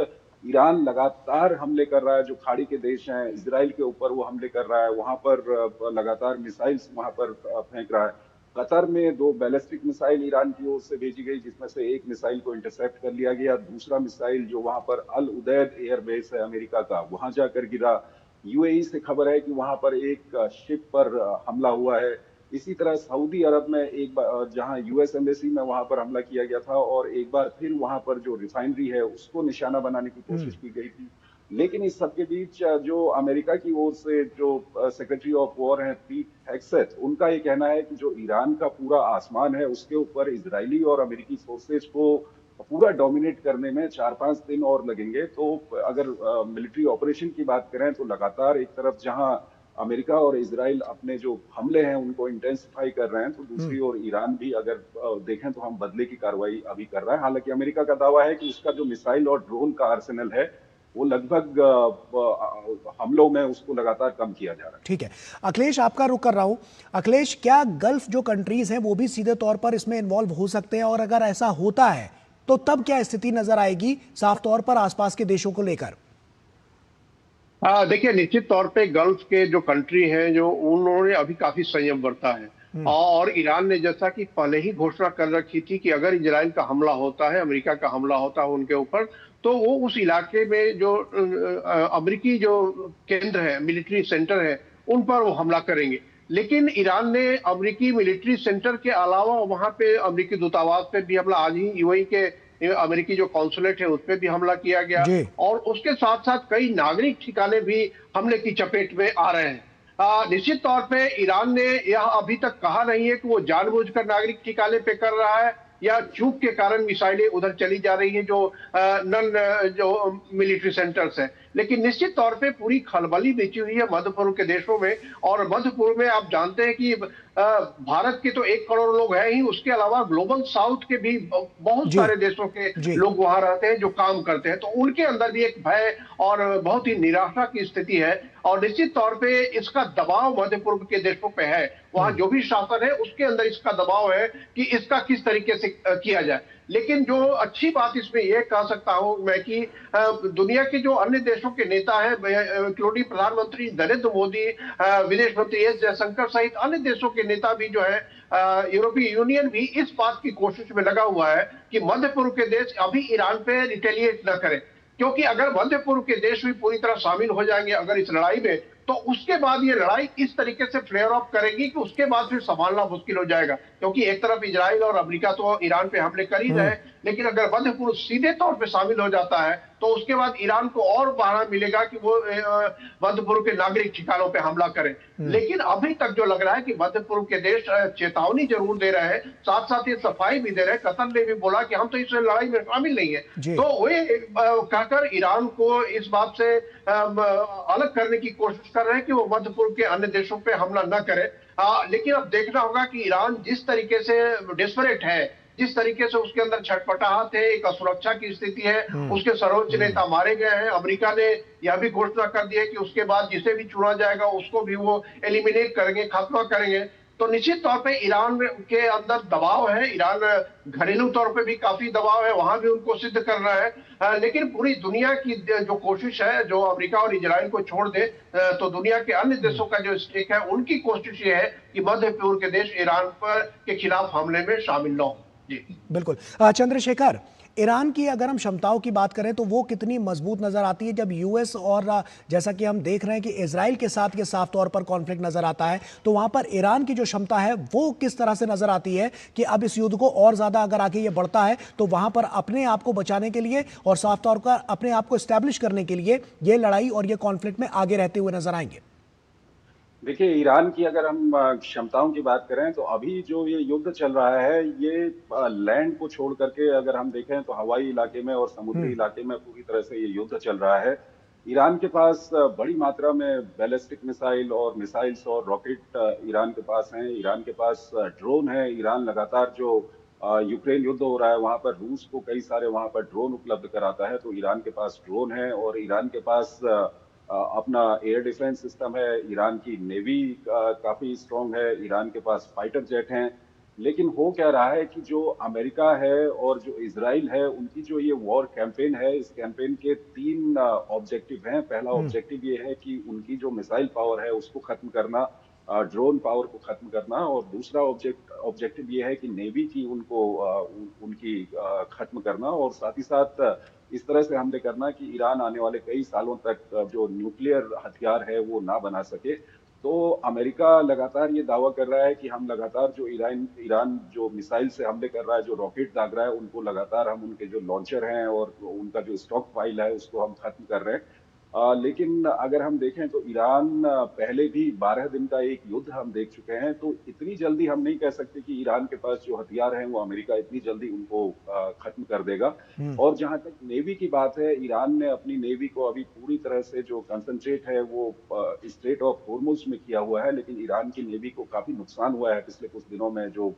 ईरान लगातार हमले कर रहा है। जो खाड़ी के देश हैं इजराइल के ऊपर वो हमले कर रहा है, वहां पर लगातार मिसाइल्स वहां पर फेंक रहा है। कतर में 2 बैलिस्टिक मिसाइल ईरान की ओर से भेजी गई, जिसमें से एक मिसाइल को इंटरसेप्ट कर लिया गया, दूसरा मिसाइल जो वहां पर अल उदैद एयरबेस है अमेरिका का, वहां जाकर गिरा। यूएई से खबर है कि वहां पर एक शिप पर हमला हुआ है। इसी तरह सऊदी अरब में एक बार जहां यूएस एम्बेसी में वहां पर हमला किया गया था, और एक बार फिर वहां पर जो रिफाइनरी है उसको निशाना बनाने की कोशिश की गई थी। लेकिन इस सबके बीच जो अमेरिका की ओर से जो सेक्रेटरी ऑफ वॉर हैं पीट हेग्सेथ, उनका ये कहना है कि जो ईरान का पूरा आसमान है उसके ऊपर इजरायली और अमेरिकी फोर्सेज को पूरा डोमिनेट करने में 4-5 दिन और लगेंगे। तो अगर मिलिट्री ऑपरेशन की बात करें तो लगातार एक तरफ जहां अमेरिका और इजराइल अपने जो हमले हैं उनको इंटेंसिफाई कर रहे हैं, तो दूसरी ओर ईरान भी अगर देखें तो हम बदले की कार्रवाई अभी कर रहा है। हालांकि अमेरिका का दावा है कि उसका जो मिसाइल और ड्रोन का आर्सेनल है वो लगभग हमलों में उसको लगातार कम किया जा रहा है। ठीक है, अखिलेश आपका रुख कर रहा हूं। अखिलेश, क्या गल्फ जो कंट्रीज हैं वो भी सीधे तौर पर इसमें इन्वॉल्व हो सकते हैं, और अगर ऐसा होता है तो तब क्या स्थिति नजर आएगी साफ तौर पर आसपास के देशों को लेकर? देखिए, निश्चित तौर पे गल्फ के जो कंट्री हैं जो उन्होंने अभी काफी संयम बरता है, और ईरान ने जैसा कि पहले ही घोषणा कर रखी थी कि अगर इजराइल का हमला होता है, अमेरिका का हमला होता है उनके ऊपर, तो वो उस इलाके में जो अमेरिकी जो केंद्र है, मिलिट्री सेंटर है, उन पर वो हमला करेंगे। लेकिन ईरान ने अमेरिकी मिलिट्री सेंटर के अलावा वहां पे अमेरिकी दूतावास पे भी हमला, आज ही यूएई के अमेरिकी जो कॉन्सुलेट है उस पर भी हमला किया गया, और उसके साथ साथ कई नागरिक ठिकाने भी हमले की चपेट में आ रहे हैं। निश्चित तौर पे ईरान ने यह अभी तक कहा नहीं है कि वो जानबूझकर नागरिक ठिकाने पे कर रहा है या चूक के कारण मिसाइलें उधर चली जा रही हैं जो जो मिलिट्री सेंटर्स हैं। लेकिन निश्चित तौर पे पूरी खलबली मची हुई है मध्य पूर्व के देशों में, और मध्य पूर्व में आप जानते हैं कि भारत के तो 1 करोड़ लोग हैं ही, उसके अलावा ग्लोबल साउथ के भी बहुत सारे देशों के लोग वहां रहते हैं जो काम करते हैं, तो उनके अंदर भी एक भय और बहुत ही निराशा की स्थिति है। और निश्चित तौर पे इसका दबाव मध्य पूर्व के देशों पे है, वहां जो भी शासन है उसके अंदर इसका दबाव है कि इसका किस तरीके से किया जाए। लेकिन जो अच्छी बात इसमें यह कह सकता हूं मैं कि दुनिया के जो अन्य देशों के नेता हैं, इंक्लूडिंग प्रधानमंत्री नरेंद्र मोदी, विदेश मंत्री एस जयशंकर सहित अन्य देशों के नेता भी जो है, यूरोपीय यूनियन भी इस बात की कोशिश में लगा हुआ है कि मध्य पूर्व के देश अभी ईरान पे रिटेलिएट न करें, क्योंकि अगर मध्य पूर्व के देश भी पूरी तरह शामिल हो जाएंगे अगर इस लड़ाई में, तो उसके बाद ये लड़ाई इस तरीके से फ्लेयर ऑफ करेगी कि उसके बाद फिर संभालना मुश्किल हो जाएगा, क्योंकि एक तरफ इजराइल और अमेरिका तो ईरान पे हमले कर ही रहे हैं, लेकिन अगर मध्य पूर्व सीधे तौर पे शामिल हो जाता है तो उसके बाद ईरान को और बहाना मिलेगा कि वो मध्य पूर्व के नागरिक ठिकानों पे हमला करे। लेकिन अभी तक जो लग रहा है कि मध्य पूर्व के देश चेतावनी जरूर दे रहे हैं, साथ साथ ये सफाई भी दे रहे हैं। कतर ने भी बोला कि हम तो इस लड़ाई में शामिल नहीं है, तो वे कहकर ईरान को इस बात से अलग करने की कोशिश कर रहे हैं कि वो मध्य पूर्व के अन्य देशों पे हमला न करे। लेकिन अब देखना होगा कि ईरान जिस तरीके से डेस्परेट है, जिस तरीके से उसके अंदर छटपटाहट है, एक असुरक्षा की स्थिति है, उसके सर्वोच्च नेता मारे गए हैं। अमेरिका ने यह भी घोषणा कर दी है कि उसके बाद जिसे भी चुना जाएगा उसको भी वो एलिमिनेट करेंगे, खात्मा करेंगे। तो निश्चित तौर पे ईरान के अंदर दबाव है, ईरान घरेलू तौर पे भी काफी दबाव है, वहां भी उनको सिद्ध करना है। लेकिन पूरी दुनिया की जो कोशिश है, जो अमेरिका और इजराइल को छोड़ दे तो दुनिया के अन्य देशों का जो स्टेक है, उनकी कोशिश ये है कि मध्य पूर्व के देश ईरान पर के खिलाफ हमले में शामिल न हो। जी बिल्कुल। चंद्रशेखर, ईरान की अगर हम क्षमताओं की बात करें तो वो कितनी मजबूत नजर आती है जब यूएस और जैसा कि हम देख रहे हैं कि इजराइल के साथ ये साफ तौर पर कॉन्फ्लिक्ट नजर आता है, तो वहां पर ईरान की जो क्षमता है वो किस तरह से नजर आती है कि अब इस युद्ध को और ज्यादा अगर आगे ये बढ़ता है तो वहां पर अपने आप को बचाने के लिए और साफ तौर पर अपने आप को एस्टैब्लिश करने के लिए ये लड़ाई और ये कॉन्फ्लिक्ट में आगे रहते हुए नजर आएंगे? देखिए, ईरान की अगर हम क्षमताओं की बात करें तो अभी जो ये युद्ध चल रहा है, ये लैंड को छोड़ करके अगर हम देखें तो हवाई इलाके में और समुद्री इलाके में पूरी तरह से ये युद्ध चल रहा है। ईरान के पास बड़ी मात्रा में बैलिस्टिक मिसाइल और मिसाइल्स और रॉकेट ईरान के पास हैं। ईरान के पास ड्रोन है। ईरान लगातार जो यूक्रेन युद्ध हो रहा है वहां पर रूस को कई सारे वहां पर ड्रोन उपलब्ध कराता है, तो ईरान के पास ड्रोन है। और ईरान के पास अपना एयर डिफेंस सिस्टम है। ईरान की नेवी काफी स्ट्रांग है। ईरान के पास फाइटर जेट हैं। लेकिन हो क्या रहा है कि जो अमेरिका है और जो इजराइल है, उनकी जो ये वॉर कैंपेन है, इस कैंपेन के 3 ऑब्जेक्टिव हैं। पहला ऑब्जेक्टिव ये है कि उनकी जो मिसाइल पावर है उसको खत्म करना, ड्रोन पावर को खत्म करना, और दूसरा ऑब्जेक्टिव ये है कि नेवी की उनकी खत्म करना, और साथ ही साथ इस तरह से हमले करना कि ईरान आने वाले कई सालों तक जो न्यूक्लियर हथियार है वो ना बना सके। तो अमेरिका लगातार ये दावा कर रहा है कि हम लगातार जो ईरान जो मिसाइल से हमले कर रहा है, जो रॉकेट दाग रहा है, उनको लगातार हम उनके जो लॉन्चर हैं और उनका जो स्टॉक फाइल है उसको हम खत्म कर रहे हैं। लेकिन अगर हम देखें तो ईरान पहले भी 12 दिन का एक युद्ध हम देख चुके हैं, तो इतनी जल्दी हम नहीं कह सकते कि ईरान के पास जो हथियार हैं वो अमेरिका इतनी जल्दी उनको खत्म कर देगा। और जहां तक नेवी की बात है, ईरान ने अपनी नेवी को अभी पूरी तरह से जो कंसंट्रेट है वो स्ट्रेट ऑफ हॉर्मुज में किया हुआ है, लेकिन ईरान की नेवी को काफी नुकसान हुआ है पिछले कुछ दिनों में। जो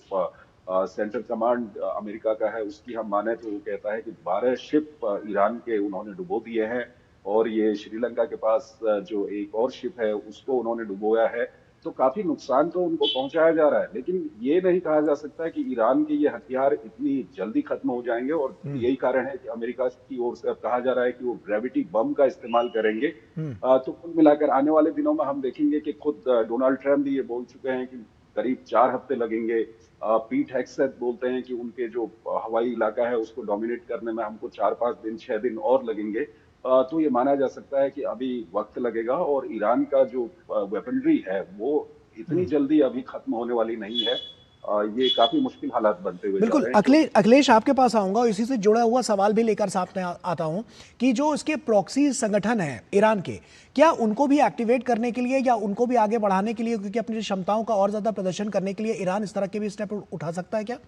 सेंट्रल कमांड अमेरिका का है उसकी हम माने तो वो कहता है कि 12 शिप ईरान के उन्होंने डुबो दिए हैं, और ये श्रीलंका के पास जो एक और शिप है उसको उन्होंने डुबोया है। तो काफी नुकसान तो उनको पहुंचाया जा रहा है, लेकिन ये नहीं कहा जा सकता कि ईरान के ये हथियार इतनी जल्दी खत्म हो जाएंगे। और यही कारण है कि अमेरिका की ओर से अब कहा जा रहा है कि वो ग्रेविटी बम का इस्तेमाल करेंगे। तो कुल मिलाकर आने वाले दिनों में हम देखेंगे कि खुद डोनाल्ड ट्रंप भी ये बोल चुके हैं कि करीब 4 हफ्ते लगेंगे। पीट हेग्सेथ बोलते हैं कि उनके जो हवाई इलाका है उसको डोमिनेट करने में हमको 4-5 दिन 6 दिन और लगेंगे। तो ये माना जा सकता है कि अभी वक्त लगेगा, और ईरान का जो वेपनरी है वो इतनी जल्दी अभी खत्म होने वाली नहीं है। ये काफी मुश्किल हालात बनते हुए बिल्कुल। अखिलेश आपके पास आऊंगा और इसी से जुड़ा हुआ सवाल भी लेकर सामने आता हूं कि जो इसके प्रॉक्सी संगठन हैं ईरान के, क्या उनको भी एक्टिवेट करने के लिए या उनको भी आगे बढ़ाने के लिए, क्योंकि अपनी क्षमताओं का और ज्यादा प्रदर्शन करने के लिए ईरान इस तरह के भी स्टेप उठा सकता है क्या?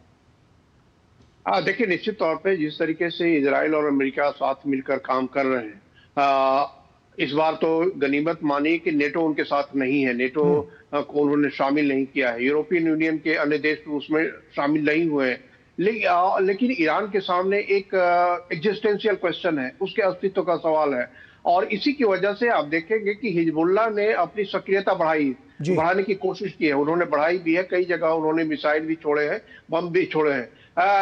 देखिए, निश्चित तौर पे जिस तरीके से इजराइल और अमेरिका साथ मिलकर काम कर रहे हैं, इस बार तो गनीमत मानी कि नेटो उनके साथ नहीं है। नेटो को उन्होंने शामिल नहीं किया है। यूरोपियन यूनियन के अन्य देश भी उसमें शामिल नहीं हुए हैं। लेकिन ईरान के सामने एक एग्जिस्टेंशियल क्वेश्चन है, उसके अस्तित्व का सवाल है। और इसी की वजह से आप देखेंगे कि हिजबुल्लाह ने अपनी सक्रियता बढ़ाने की कोशिश की है। उन्होंने बढ़ाई भी है, कई जगह उन्होंने मिसाइल भी छोड़े हैं, बम भी छोड़े हैं।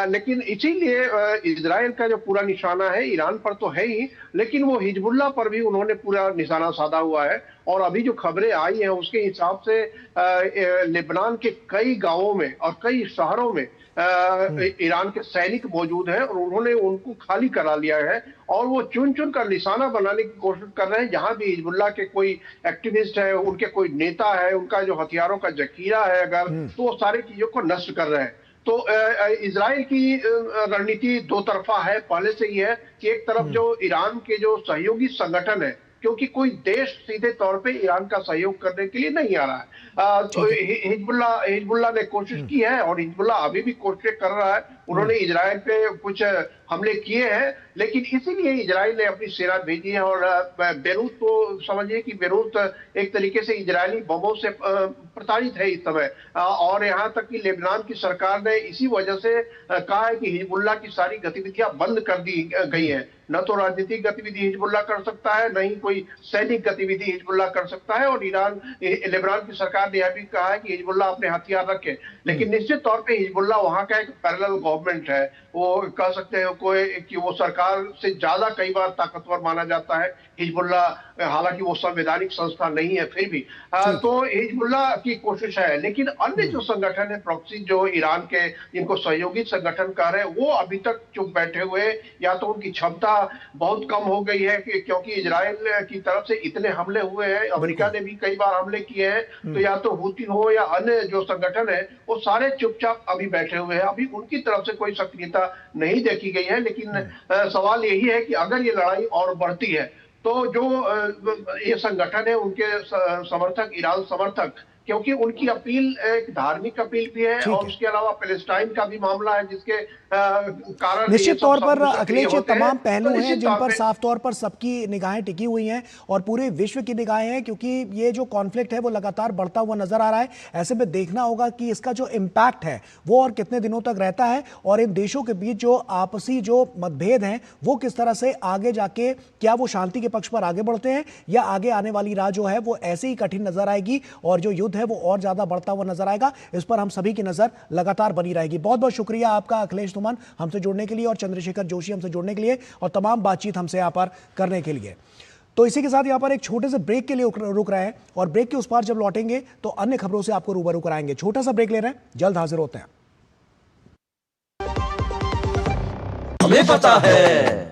लेकिन इसीलिए इजराइल का जो पूरा निशाना है ईरान पर तो है ही, लेकिन वो हिजबुल्लाह पर भी उन्होंने पूरा निशाना साधा हुआ है। और अभी जो खबरें आई हैं उसके हिसाब से लेबनान के कई गांवों में और कई शहरों में ईरान के सैनिक मौजूद हैं और उन्होंने उनको खाली करा लिया है और वो चुन चुन कर निशाना बनाने की कोशिश कर रहे हैं। जहां भी हिजबुल्लाह के कोई एक्टिविस्ट है, उनके कोई नेता है, उनका जो हथियारों का जखीरा है अगर, तो वो सारी चीजों को नष्ट कर रहे हैं। तो इजराइल की रणनीति दो तरफा है, पहले से ही है कि एक तरफ जो ईरान के जो सहयोगी संगठन है, क्योंकि कोई देश सीधे तौर पे ईरान का सहयोग करने के लिए नहीं आ रहा है, तो हिजबुल्लाह ने कोशिश की है और हिजबुल्लाह अभी भी कोशिश कर रहा है। उन्होंने इजराइल पे कुछ हमले किए हैं, लेकिन इसीलिए इजराइल ने अपनी सेना भेजी है और बेरूत को समझिए कि बेरूत एक तरीके से इजरायली बमों से प्रताड़ित है इस समय, और यहाँ तक कि लेबनान की सरकार ने इसी वजह से कहा है कि हिजबुल्लाह की सारी गतिविधियां बंद कर दी गई हैं। न तो राजनीतिक गतिविधि हिजबुल्लाह कर सकता है, न ही कोई सैनिक गतिविधि हिजबुल्लाह कर सकता है, और लेबनान की सरकार ने यह भी कहा है कि हिजबुल्लाह अपने हथियार रखे। लेकिन निश्चित तौर पे हिजबुल्लाह वहां का एक पैरेलल गवर्नमेंट है, वो कह सकते हैं कि वो सरकार से ज्यादा कई बार ताकतवर माना जाता है हिजबुल्लाह, हालांकि वो संवैधानिक संस्था नहीं है फिर भी। तो हिजबुल्लाह की कोशिश है, लेकिन अन्य जो संगठन है प्रॉक्सी, जो ईरान के जिनको सहयोगी संगठन कह रहे हैं, वो अभी तक चुप बैठे हुए, या तो उनकी क्षमता बहुत कम हो गई है क्योंकि इजराइल की तरफ से इतने हमले हुए हैं, अमेरिका ने भी कई बार हमले किए हैं, तो या तो हुती हो या अन्य जो संगठन है वो सारे चुपचाप अभी बैठे हुए हैं। अभी उनकी तरफ से कोई सक्रियता नहीं देखी गई है, लेकिन सवाल यही है कि अगर ये लड़ाई और बढ़ती है तो जो ये संगठन है उनके समर्थक, ईरान समर्थक, क्योंकि उनकी अपील एक धार्मिक अपील भी है और उसके अलावा पैलेस्टाइन का भी मामला है जिसके कारण निश्चित तौर पर अखिलेश ये तमाम पहलू हैं जिन पर साफ तौर पर सबकी निगाहें टिकी हुई हैं और पूरे विश्व की निगाहें हैं, क्योंकि ये जो कॉन्फ्लिक्ट है वो लगातार बढ़ता हुआ नजर आ रहा है। ऐसे में देखना होगा कि इसका जो इम्पैक्ट है वो और कितने दिनों तक रहता है, और इन देशों के बीच जो आपसी जो मतभेद हैं वो किस तरह से आगे जाके, क्या वो शांति के पक्ष पर आगे बढ़ते हैं या आगे आने वाली राह जो है वो ऐसे ही कठिन नजर आएगी और जो युद्ध है वो और ज्यादा बढ़ता हुआ नजर आएगा। इस पर हम सभी की नजर लगातार बनी रहेगी। बहुत बहुत शुक्रिया आपका अखिलेश तुमन हमसे जुड़ने के लिए और चंद्रशेखर जोशी हमसे जुड़ने के लिए और तमाम बातचीत हमसे यहाँ पर करने के लिए। तो इसी के साथ यहाँ पर एक छोटे से ब्रेक के लिए रुक रहे हैं और ब्रेक के उस पार जब लौटेंगे तो अन्य खबरों से आपको रूबरू कराएंगे। छोटा सा ब्रेक ले रहे हैं, जल्द हाजिर होते हैं। हमें पता है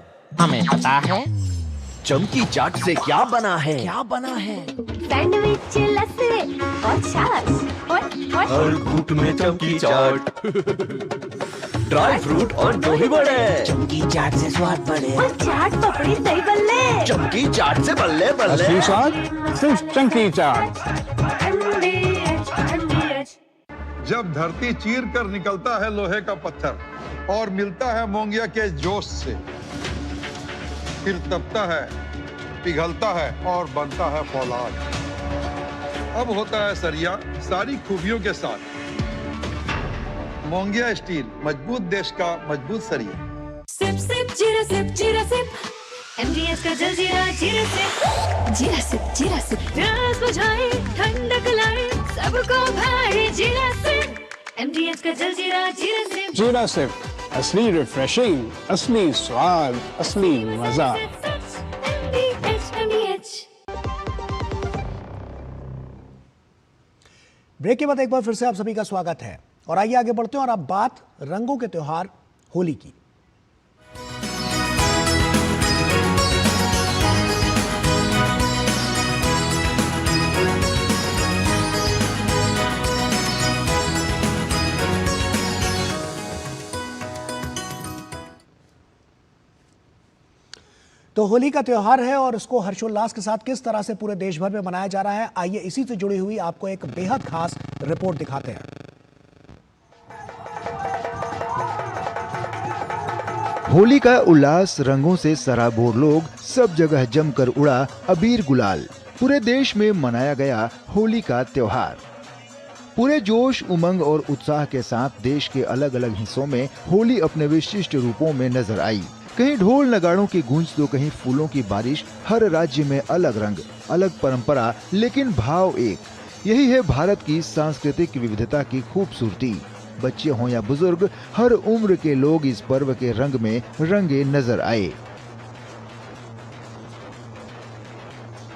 चमकी चाट से क्या बना है, सैंडविच, लस्सी और छाछ और हर घूंट में चमकी चाट, ड्राई फ्रूट और दही बड़े, चमकी चाट से स्वाद बढ़े और चाट पपड़ी दही बल्ले, चमकी चाट से बल्ले बल्ले, सिर्फ चमकी चाट। जब धरती चीर कर निकलता है लोहे का पत्थर और मिलता है मोंगिया के जोश से, फिर तपता है, पिघलता है और बनता है फौलाद। अब होता है सरिया सारी खूबियों के साथ। मोंगिया स्टील, मजबूत देश का मजबूत सरिया। सिप सिप जीरा सिप, जीरा सिप, MDH का जलजीरा जीरा सिप, जीरा सिप, जीरा सिप, प्यास बुझाए ठंडक लाए सबको भाए जीरा सिप, MDH का जलजीरा जीरा सिप, जीरा सिप, असली रिफ्रेशिंग, असली स्वाद, असली मजा। ब्रेक के बाद एक बार फिर से आप सभी का स्वागत है और आइए आगे बढ़ते हैं और अब बात रंगों के त्योहार होली की। तो होली का त्योहार है और इसको हर्षोल्लास के साथ किस तरह से पूरे देश भर में मनाया जा रहा है, आइए इसी से जुड़ी हुई आपको एक बेहद खास रिपोर्ट दिखाते हैं। होली का उल्लास, रंगों से सराबोर लोग, सब जगह जमकर उड़ा अबीर गुलाल। पूरे देश में मनाया गया होली का त्योहार। पूरे जोश, उमंग और उत्साह के साथ देश के अलग अलग हिस्सों में होली अपने विशिष्ट रूपों में नजर आई। कहीं ढोल नगाड़ों की गूंज तो कहीं फूलों की बारिश। हर राज्य में अलग रंग, अलग परंपरा, लेकिन भाव एक। यही है भारत की सांस्कृतिक विविधता की खूबसूरती। बच्चे हों या बुजुर्ग, हर उम्र के लोग इस पर्व के रंग में रंगे नजर आए।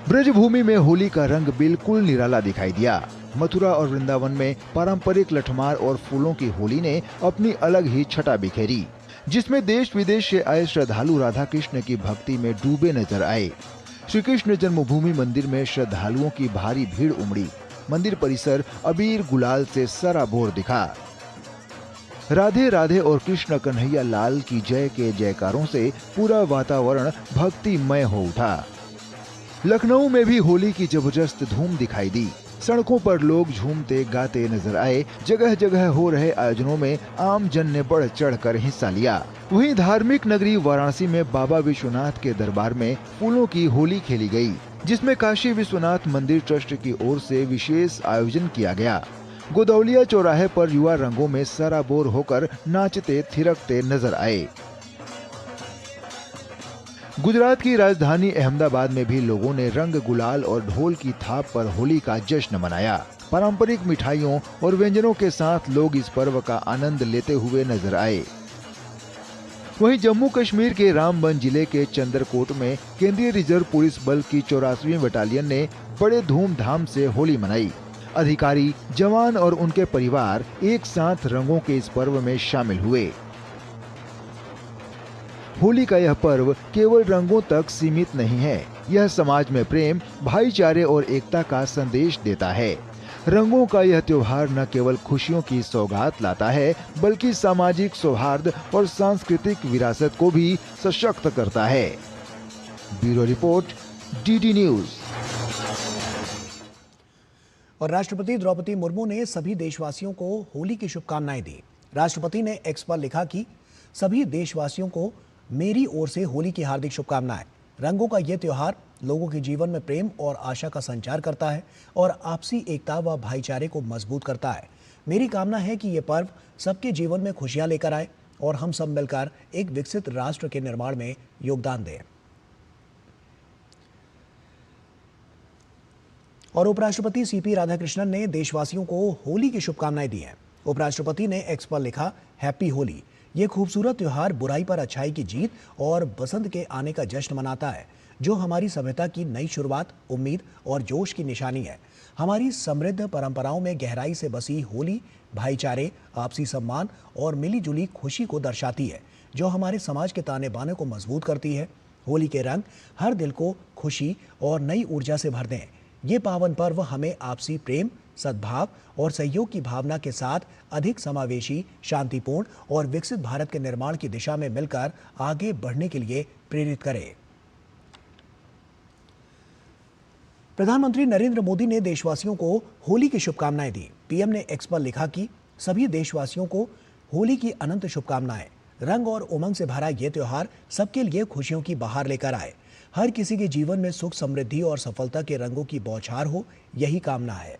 ब्रजभूमि में होली का रंग बिल्कुल निराला दिखाई दिया। मथुरा और वृंदावन में पारंपरिक लठमार और फूलों की होली ने अपनी अलग ही छटा बिखेरी, जिसमें देश विदेश से आए श्रद्धालु राधा कृष्ण की भक्ति में डूबे नजर आए। श्री कृष्ण जन्मभूमि मंदिर में श्रद्धालुओं की भारी भीड़ उमड़ी। मंदिर परिसर अबीर गुलाल से सराबोर दिखा। राधे राधे और कृष्ण कन्हैया लाल की जय के जयकारों से पूरा वातावरण भक्तिमय हो उठा। लखनऊ में भी होली की जबरदस्त धूम दिखाई दी। सड़कों पर लोग झूमते गाते नजर आए। जगह जगह हो रहे आयोजनों में आम जन ने बढ़ चढ़कर हिस्सा लिया। वहीं धार्मिक नगरी वाराणसी में बाबा विश्वनाथ के दरबार में फूलों की होली खेली गई, जिसमें काशी विश्वनाथ मंदिर ट्रस्ट की ओर से विशेष आयोजन किया गया। गोदौलिया चौराहे पर युवा रंगों में सराबोर होकर नाचते थिरकते नजर आए। गुजरात की राजधानी अहमदाबाद में भी लोगों ने रंग गुलाल और ढोल की थाप पर होली का जश्न मनाया। पारंपरिक मिठाइयों और व्यंजनों के साथ लोग इस पर्व का आनंद लेते हुए नजर आए। वहीं जम्मू कश्मीर के रामबन जिले के चंदरकोट में केंद्रीय रिजर्व पुलिस बल की 84वीं बटालियन ने बड़े धूमधाम से होली मनाई। अधिकारी, जवान और उनके परिवार एक साथ रंगों के इस पर्व में शामिल हुए। होली का यह पर्व केवल रंगों तक सीमित नहीं है। यह समाज में प्रेम, भाईचारे और एकता का संदेश देता है। रंगों का यह त्योहार न केवल खुशियों की सौगात लाता है, बल्कि सामाजिक सौहार्द और सांस्कृतिक विरासत को भी सशक्त करता है। Bureau report, DD news. और राष्ट्रपति द्रौपदी मुर्मू ने सभी देशवासियों को होली की शुभकामनाएं दी। राष्ट्रपति ने एक्स पर लिखा कि सभी देशवासियों को मेरी ओर से होली की हार्दिक शुभकामनाएं। रंगों का ये त्योहार लोगों के जीवन में प्रेम और आशा का संचार करता है और आपसी एकता व भाईचारे को मजबूत करता है। मेरी कामना है कि ये पर्व सबके जीवन में खुशियां लेकर आए और हम सब मिलकर एक विकसित राष्ट्र के निर्माण में योगदान दें। और उपराष्ट्रपति सीपी राधाकृष्णन ने देशवासियों को होली की शुभकामनाएं दी हैं। उपराष्ट्रपति ने एक्स पर लिखा, हैप्पी होली। ये खूबसूरत त्योहार बुराई पर अच्छाई की जीत और बसंत के आने का जश्न मनाता है, जो हमारी सभ्यता की नई शुरुआत, उम्मीद और जोश की निशानी है। हमारी समृद्ध परंपराओं में गहराई से बसी होली भाईचारे, आपसी सम्मान और मिलीजुली खुशी को दर्शाती है, जो हमारे समाज के ताने बाने को मजबूत करती है। होली के रंग हर दिल को खुशी और नई ऊर्जा से भर दें। ये पावन पर्व हमें आपसी प्रेम, सद्भाव और सहयोग की भावना के साथ अधिक समावेशी, शांतिपूर्ण और विकसित भारत के निर्माण की दिशा में मिलकर आगे बढ़ने के लिए प्रेरित करे। प्रधानमंत्री नरेंद्र मोदी ने देशवासियों को होली की शुभकामनाएं दी। पीएम ने एक्स पर लिखा कि सभी देशवासियों को होली की अनंत शुभकामनाएं। रंग और उमंग से भरा यह त्योहार सबके लिए खुशियों की बहार लेकर आए। हर किसी के जीवन में सुख, समृद्धि और सफलता के रंगों की बौछार हो, यही कामना है।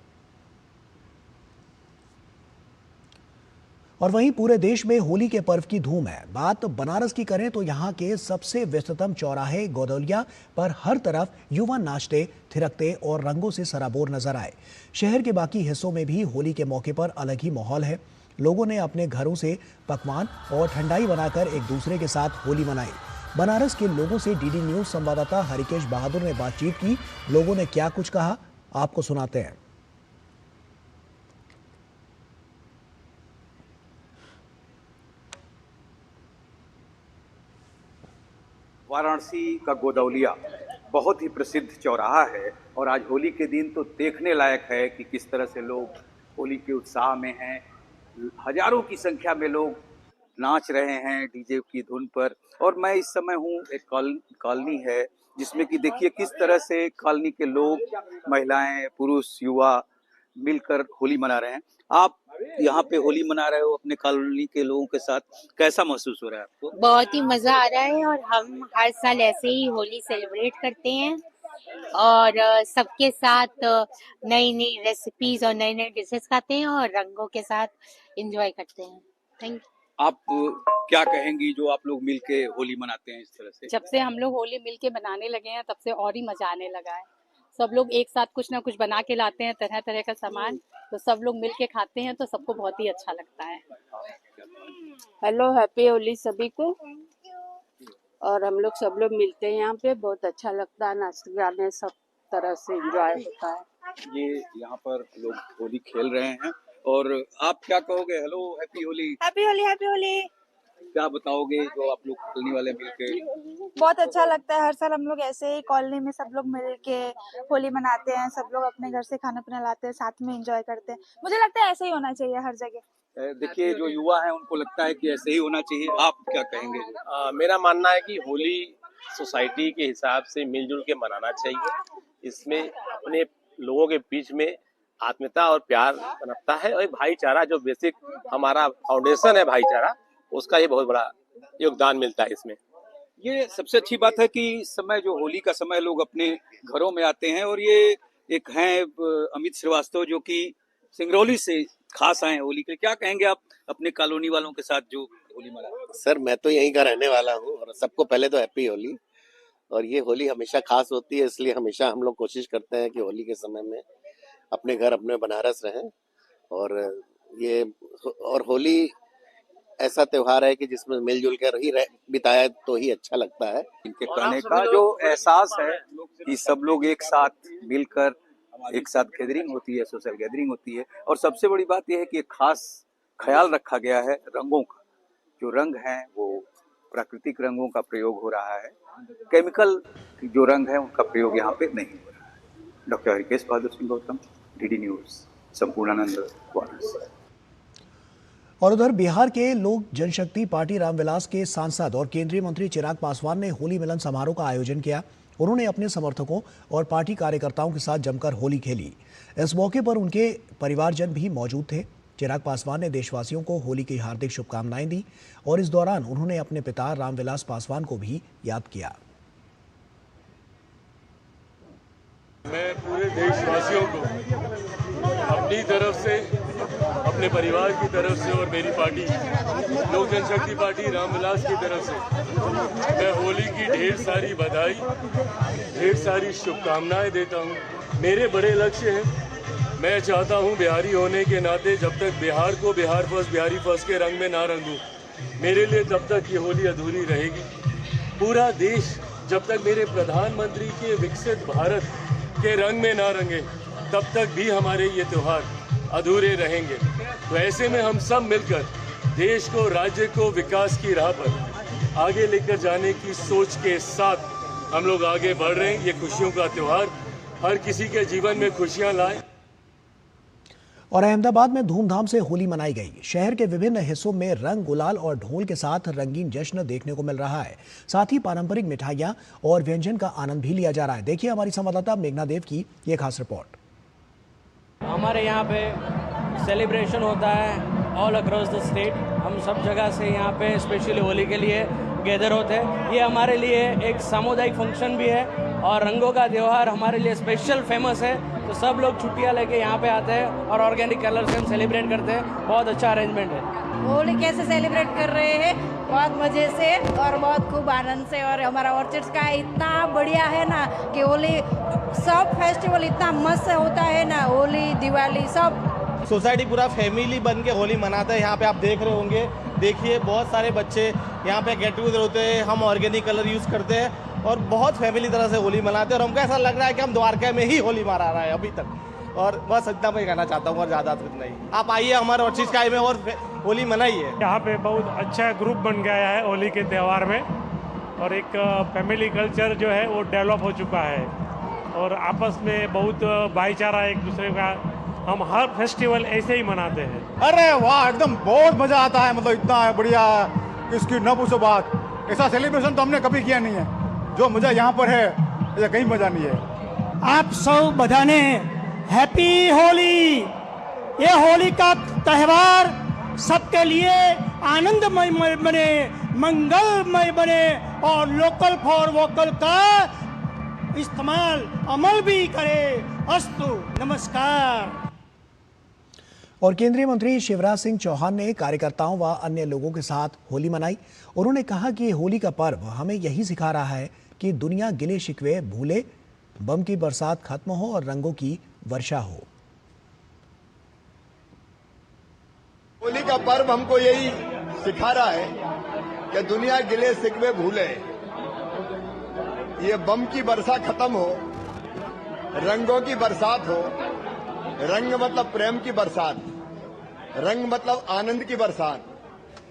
और वहीं पूरे देश में होली के पर्व की धूम है। बात बनारस की करें तो यहाँ के सबसे व्यस्ततम चौराहे गोदौलिया पर हर तरफ युवा नाचते, थिरकते और रंगों से सराबोर नजर आए। शहर के बाकी हिस्सों में भी होली के मौके पर अलग ही माहौल है। लोगों ने अपने घरों से पकवान और ठंडाई बनाकर एक दूसरे के साथ होली मनाई। बनारस के लोगों से डीडी न्यूज संवाददाता हरिकेश बहादुर ने बातचीत की। लोगों ने क्या कुछ कहा, आपको सुनाते हैं। वाराणसी का गोदौलिया बहुत ही प्रसिद्ध चौराहा है और आज होली के दिन तो देखने लायक है कि किस तरह से लोग होली के उत्साह में हैं। हजारों की संख्या में लोग नाच रहे हैं डीजे की धुन पर। और मैं इस समय हूँ, एक कॉलोनी है जिसमें कि देखिए किस तरह से कॉलोनी के लोग, महिलाएं, पुरुष, युवा मिलकर होली मना रहे हैं। आप यहाँ पे होली मना रहे हो अपने कॉलोनी के लोगों के साथ, कैसा महसूस हो रहा है आपको? बहुत ही मजा आ रहा है और हम हर साल ऐसे ही होली सेलिब्रेट करते हैं और सबके साथ नई नई रेसिपीज और नई नई डिशेस खाते हैं और रंगों के साथ एंजॉय करते हैं। Thank you. आप क्या कहेंगी जो आप लोग मिलके होली मनाते हैं इस तरह से? जब से हम लोग होली मिलके मनाने लगे हैं तब से और ही मजा आने लगा है। सब लोग एक साथ कुछ ना कुछ बना के लाते हैं, तरह तरह का सामान, तो सब लोग मिल के खाते हैं तो सबको बहुत ही अच्छा लगता है। हेलो, हैप्पी होली सभी को। और हम लोग सब लोग मिलते हैं यहाँ पे, बहुत अच्छा लगता है, नाचते गाने सब तरह से एंजॉय होता है। ये यहाँ पर लोग होली खेल रहे हैं और आप क्या कहोगे? Hello, happy Holi. Happy Holi, happy Holi. क्या बताओगे जो आप लोग कॉलोनी वाले मिलके? बहुत अच्छा लगता है, हर साल हम लोग ऐसे ही कॉलोनी में सब लोग मिल के होली मनाते हैं। सब लोग अपने घर से खाना पीना लाते हैं, साथ में एंजॉय करते हैं। मुझे लगता है ऐसे ही होना चाहिए हर जगह। देखिए, जो युवा है उनको लगता है कि ऐसे ही होना चाहिए। आप क्या कहेंगे? मेरा मानना है कि होली सोसाइटी के हिसाब से मिलजुल के मनाना चाहिए। इसमें अपने लोगों के बीच में आत्मीयता और प्यार बनता है और भाईचारा, जो बेसिक हमारा फाउंडेशन है भाईचारा, उसका ये बहुत बड़ा योगदान मिलता है इसमें। ये सबसे अच्छी बात है कि इस समय जो होली का समय लोग अपने घरों में आते हैं और ये एक हैं अमित श्रीवास्तव जो कि सिंगरौली से खास आए हैं होली के लिए। क्या कहेंगे आप अपने कॉलोनी वालों के साथ जो होली मना? सर, मैं तो यहीं का रहने वाला हूँ और सबको पहले तो हैप्पी होली। और ये होली हमेशा खास होती है, इसलिए हमेशा हम लोग कोशिश करते हैं कि होली के समय में अपने घर अपने बनारस रहें। और होली ऐसा त्योहार है कि जिसमें मिलजुल कर ही बिताया तो ही अच्छा लगता है। इनके कहने का जो एहसास है कि सब लोग एक साथ मिलकर एक साथ गैदरिंग होती है, सोशल गैदरिंग होती है। और सबसे बड़ी बात यह है कि एक खास ख्याल रखा गया है रंगों का। जो रंग हैं वो प्राकृतिक रंगों का प्रयोग हो रहा है, केमिकल जो रंग है उनका प्रयोग यहाँ पे नहीं हो रहा है। Doctor Harikesh Bahadur Singh Gautam, DD news, Sampurnanand, Varanasi. और उधर बिहार के लोक जनशक्ति पार्टी रामविलास के सांसद और केंद्रीय मंत्री चिराग पासवान ने होली मिलन समारोह का आयोजन किया। उन्होंने अपने समर्थकों और पार्टी कार्यकर्ताओं के साथ जमकर होली खेली। इस मौके पर उनके परिवारजन भी मौजूद थे। चिराग पासवान ने देशवासियों को होली की हार्दिक शुभकामनाएं दी और इस दौरान उन्होंने अपने पिता रामविलास पासवान को भी याद किया। मैं पूरे देशवासियों को अपनी तरफ से, अपने परिवार की तरफ से और मेरी पार्टी लोक जनशक्ति पार्टी रामविलास की तरफ से मैं होली की ढेर सारी बधाई, ढेर सारी शुभकामनाएं देता हूं। मेरे बड़े लक्ष्य हैं। मैं चाहता हूं बिहारी होने के नाते जब तक बिहार को बिहार फर्स्ट, बिहारी फर्स्ट के रंग में ना रंगूं, मेरे लिए तब तक ये होली अधूरी रहेगी। पूरा देश जब तक मेरे प्रधानमंत्री के विकसित भारत के रंग में ना रंगे, तब तक भी हमारे ये त्योहार अधूरे रहेंगे। तो ऐसे में हम सब मिलकर देश को, राज्य को विकास की राह पर आगे लेकर जाने की सोच के साथ हम लोग आगे बढ़ रहे हैं। ये खुशियों का त्योहार हर किसी के जीवन में खुशियां लाए। और अहमदाबाद में धूमधाम से होली मनाई गई। शहर के विभिन्न हिस्सों में रंग, गुलाल और ढोल के साथ रंगीन जश्न देखने को मिल रहा है। साथ ही पारंपरिक मिठाइयां और व्यंजन का आनंद भी लिया जा रहा है। देखिए हमारी संवाददाता मेघना देव की ये खास रिपोर्ट। हमारे यहाँ पे सेलिब्रेशन होता है ऑल अक्रॉस द स्टेट। हम सब जगह से यहाँ पे स्पेशली होली के लिए गैदर होते हैं। ये हमारे लिए एक सामुदायिक फंक्शन भी है और रंगों का त्यौहार हमारे लिए स्पेशल फेमस है। तो सब लोग छुट्टियां लेके यहाँ पे आते हैं और ऑर्गेनिक कलर से हम सेलिब्रेट करते हैं। बहुत अच्छा अरेंजमेंट है। होली कैसे सेलिब्रेट कर रहे हैं, बहुत मजे से और बहुत खूब आनंद से। और हमारा ऑर्चिड्स का इतना बढ़िया है ना कि होली सब फेस्टिवल इतना मस्त होता है ना, होली, दिवाली सब। सोसाइटी पूरा फैमिली बन के होली मनाते हैं। यहाँ पे आप देख रहे होंगे, देखिए बहुत सारे बच्चे यहाँ पे गेट टुगेदर होते हैं। हम ऑर्गेनिक कलर यूज़ करते हैं और बहुत फैमिली तरह से होली मनाते हैं और हमको ऐसा लग रहा है कि हम द्वारका में ही होली मना रहा है अभी तक। और बस इतना मैं कहना चाहता हूँ और ज़्यादा कुछ नहीं। आप आइए हमारे ऑर्चिड स्काई में और होली मनाइए। यहाँ पे बहुत अच्छा ग्रुप बन गया है होली के त्यौहार में और एक फैमिली कल्चर जो है वो डेवलप हो चुका है और आपस में बहुत भाईचारा एक दूसरे का। हम हर फेस्टिवल ऐसे ही मनाते हैं। अरे वाह, एकदम बहुत मजा आता है। मतलब इतना बढ़िया, इसकी न पूछो बात। ऐसा सेलिब्रेशन तो हमने कभी किया नहीं है। जो मजा यहाँ पर है ऐसा कहीं मजा नहीं है। आप सब बधाने हैप्पी होली। ये होली का त्यौहार सबके लिए आनंदमय बने, मंगलमय बने और लोकल फॉर वोकल का इस्तेमाल अमल भी करे। अस्तु, नमस्कार। और केंद्रीय मंत्री शिवराज सिंह चौहान ने कार्यकर्ताओं व अन्य लोगों के साथ होली मनाई। उन्होंने कहा कि होली का पर्व हमें यही सिखा रहा है कि दुनिया गिले शिकवे भूले, बम की बरसात खत्म हो और रंगों की वर्षा हो। होली का पर्व हमको यही सिखा रहा है कि दुनिया गिले शिकवे भूले, ये बम की वर्षा खत्म हो रंगों की बरसात हो। रंग मतलब प्रेम की बरसात, रंग मतलब आनंद की बरसात,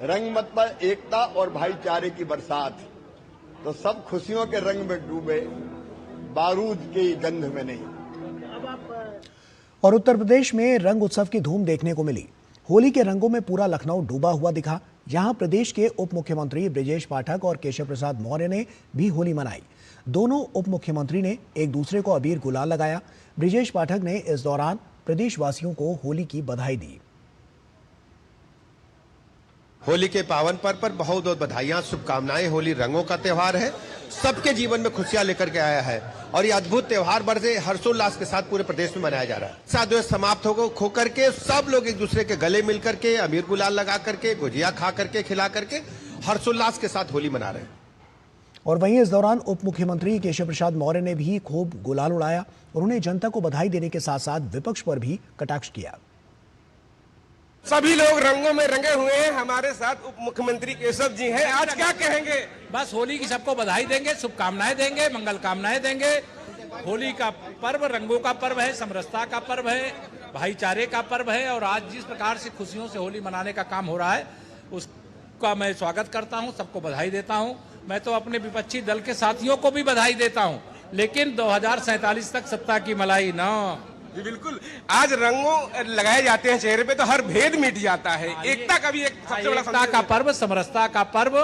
रंग मतलब एकता और भाईचारे की बरसात। तो सब खुशियों के रंग में डूबे, बारूद की गंध में नहीं। और उत्तर प्रदेश में रंग उत्सव की धूम देखने को मिली। होली के रंगों में पूरा लखनऊ डूबा हुआ दिखा। यहां प्रदेश के उप मुख्यमंत्री ब्रिजेश पाठक और केशव प्रसाद मौर्य ने भी होली मनाई। दोनों उप मुख्यमंत्री ने एक दूसरे को अबीर गुलाल लगाया। ब्रिजेश पाठक ने इस दौरान प्रदेशवासियों को होली की बधाई दी। होली के पावन पर्व पर बहुत बहुत बधाइयां, शुभकामनाएं। होली रंगों का त्योहार है, सबके जीवन में खुशियां लेकर के आया है और ये अद्भुत त्योहार बड़े हर्षोल्लास के साथ पूरे प्रदेश में मनाया जा रहा है। साथ समाप्त हो करके सब लोग एक दूसरे के गले मिल करके अबीर गुलाल लगा करके, गुजिया खा करके, खिला करके हर्षोल्लास के साथ होली मना रहे हैं। और वहीं इस दौरान उप मुख्यमंत्री केशव प्रसाद मौर्य ने भी खूब गुलाल उड़ाया। उन्होंने जनता को बधाई देने के साथ साथ विपक्ष पर भी कटाक्ष किया। सभी लोग रंगों में रंगे हुए हैं। हमारे साथ उप मुख्यमंत्री केशव जी हैं। आज क्या कहेंगे? बस होली की सबको बधाई देंगे, शुभकामनाएं देंगे, मंगल कामनाएं देंगे। होली का पर्व रंगों का पर्व है, समरसता का पर्व है, भाईचारे का पर्व है और आज जिस प्रकार से खुशियों से होली मनाने का काम हो रहा है उसका मैं स्वागत करता हूं, सबको बधाई देता हूं। मैं तो अपने विपक्षी दल के साथियों को भी बधाई देता हूं, लेकिन 2047 तक सत्ता की मलाई ना। जी बिल्कुल, आज रंगों लगाए जाते हैं चेहरे पे तो हर भेद मिट जाता है। एकता का भी एक सबसे बड़ा एकता का पर्व, समरसता का पर्व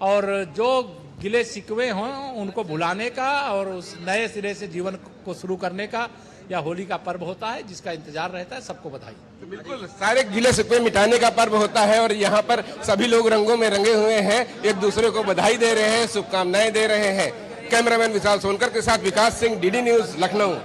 और जो गिले शिकवे हों उनको भुलाने का और उस नए सिरे से जीवन को शुरू करने का या होली का पर्व होता है जिसका इंतजार रहता है। सबको बधाई। तो बिल्कुल सारे गिले शिकवे मिटाने का पर्व होता है और यहाँ पर सभी लोग रंगों में रंगे हुए हैं, एक दूसरे को बधाई दे रहे हैं, शुभकामनाएं दे रहे हैं। कैमरामैन विशाल सोनकर के साथ विकास सिंह, डीडी न्यूज, लखनऊ।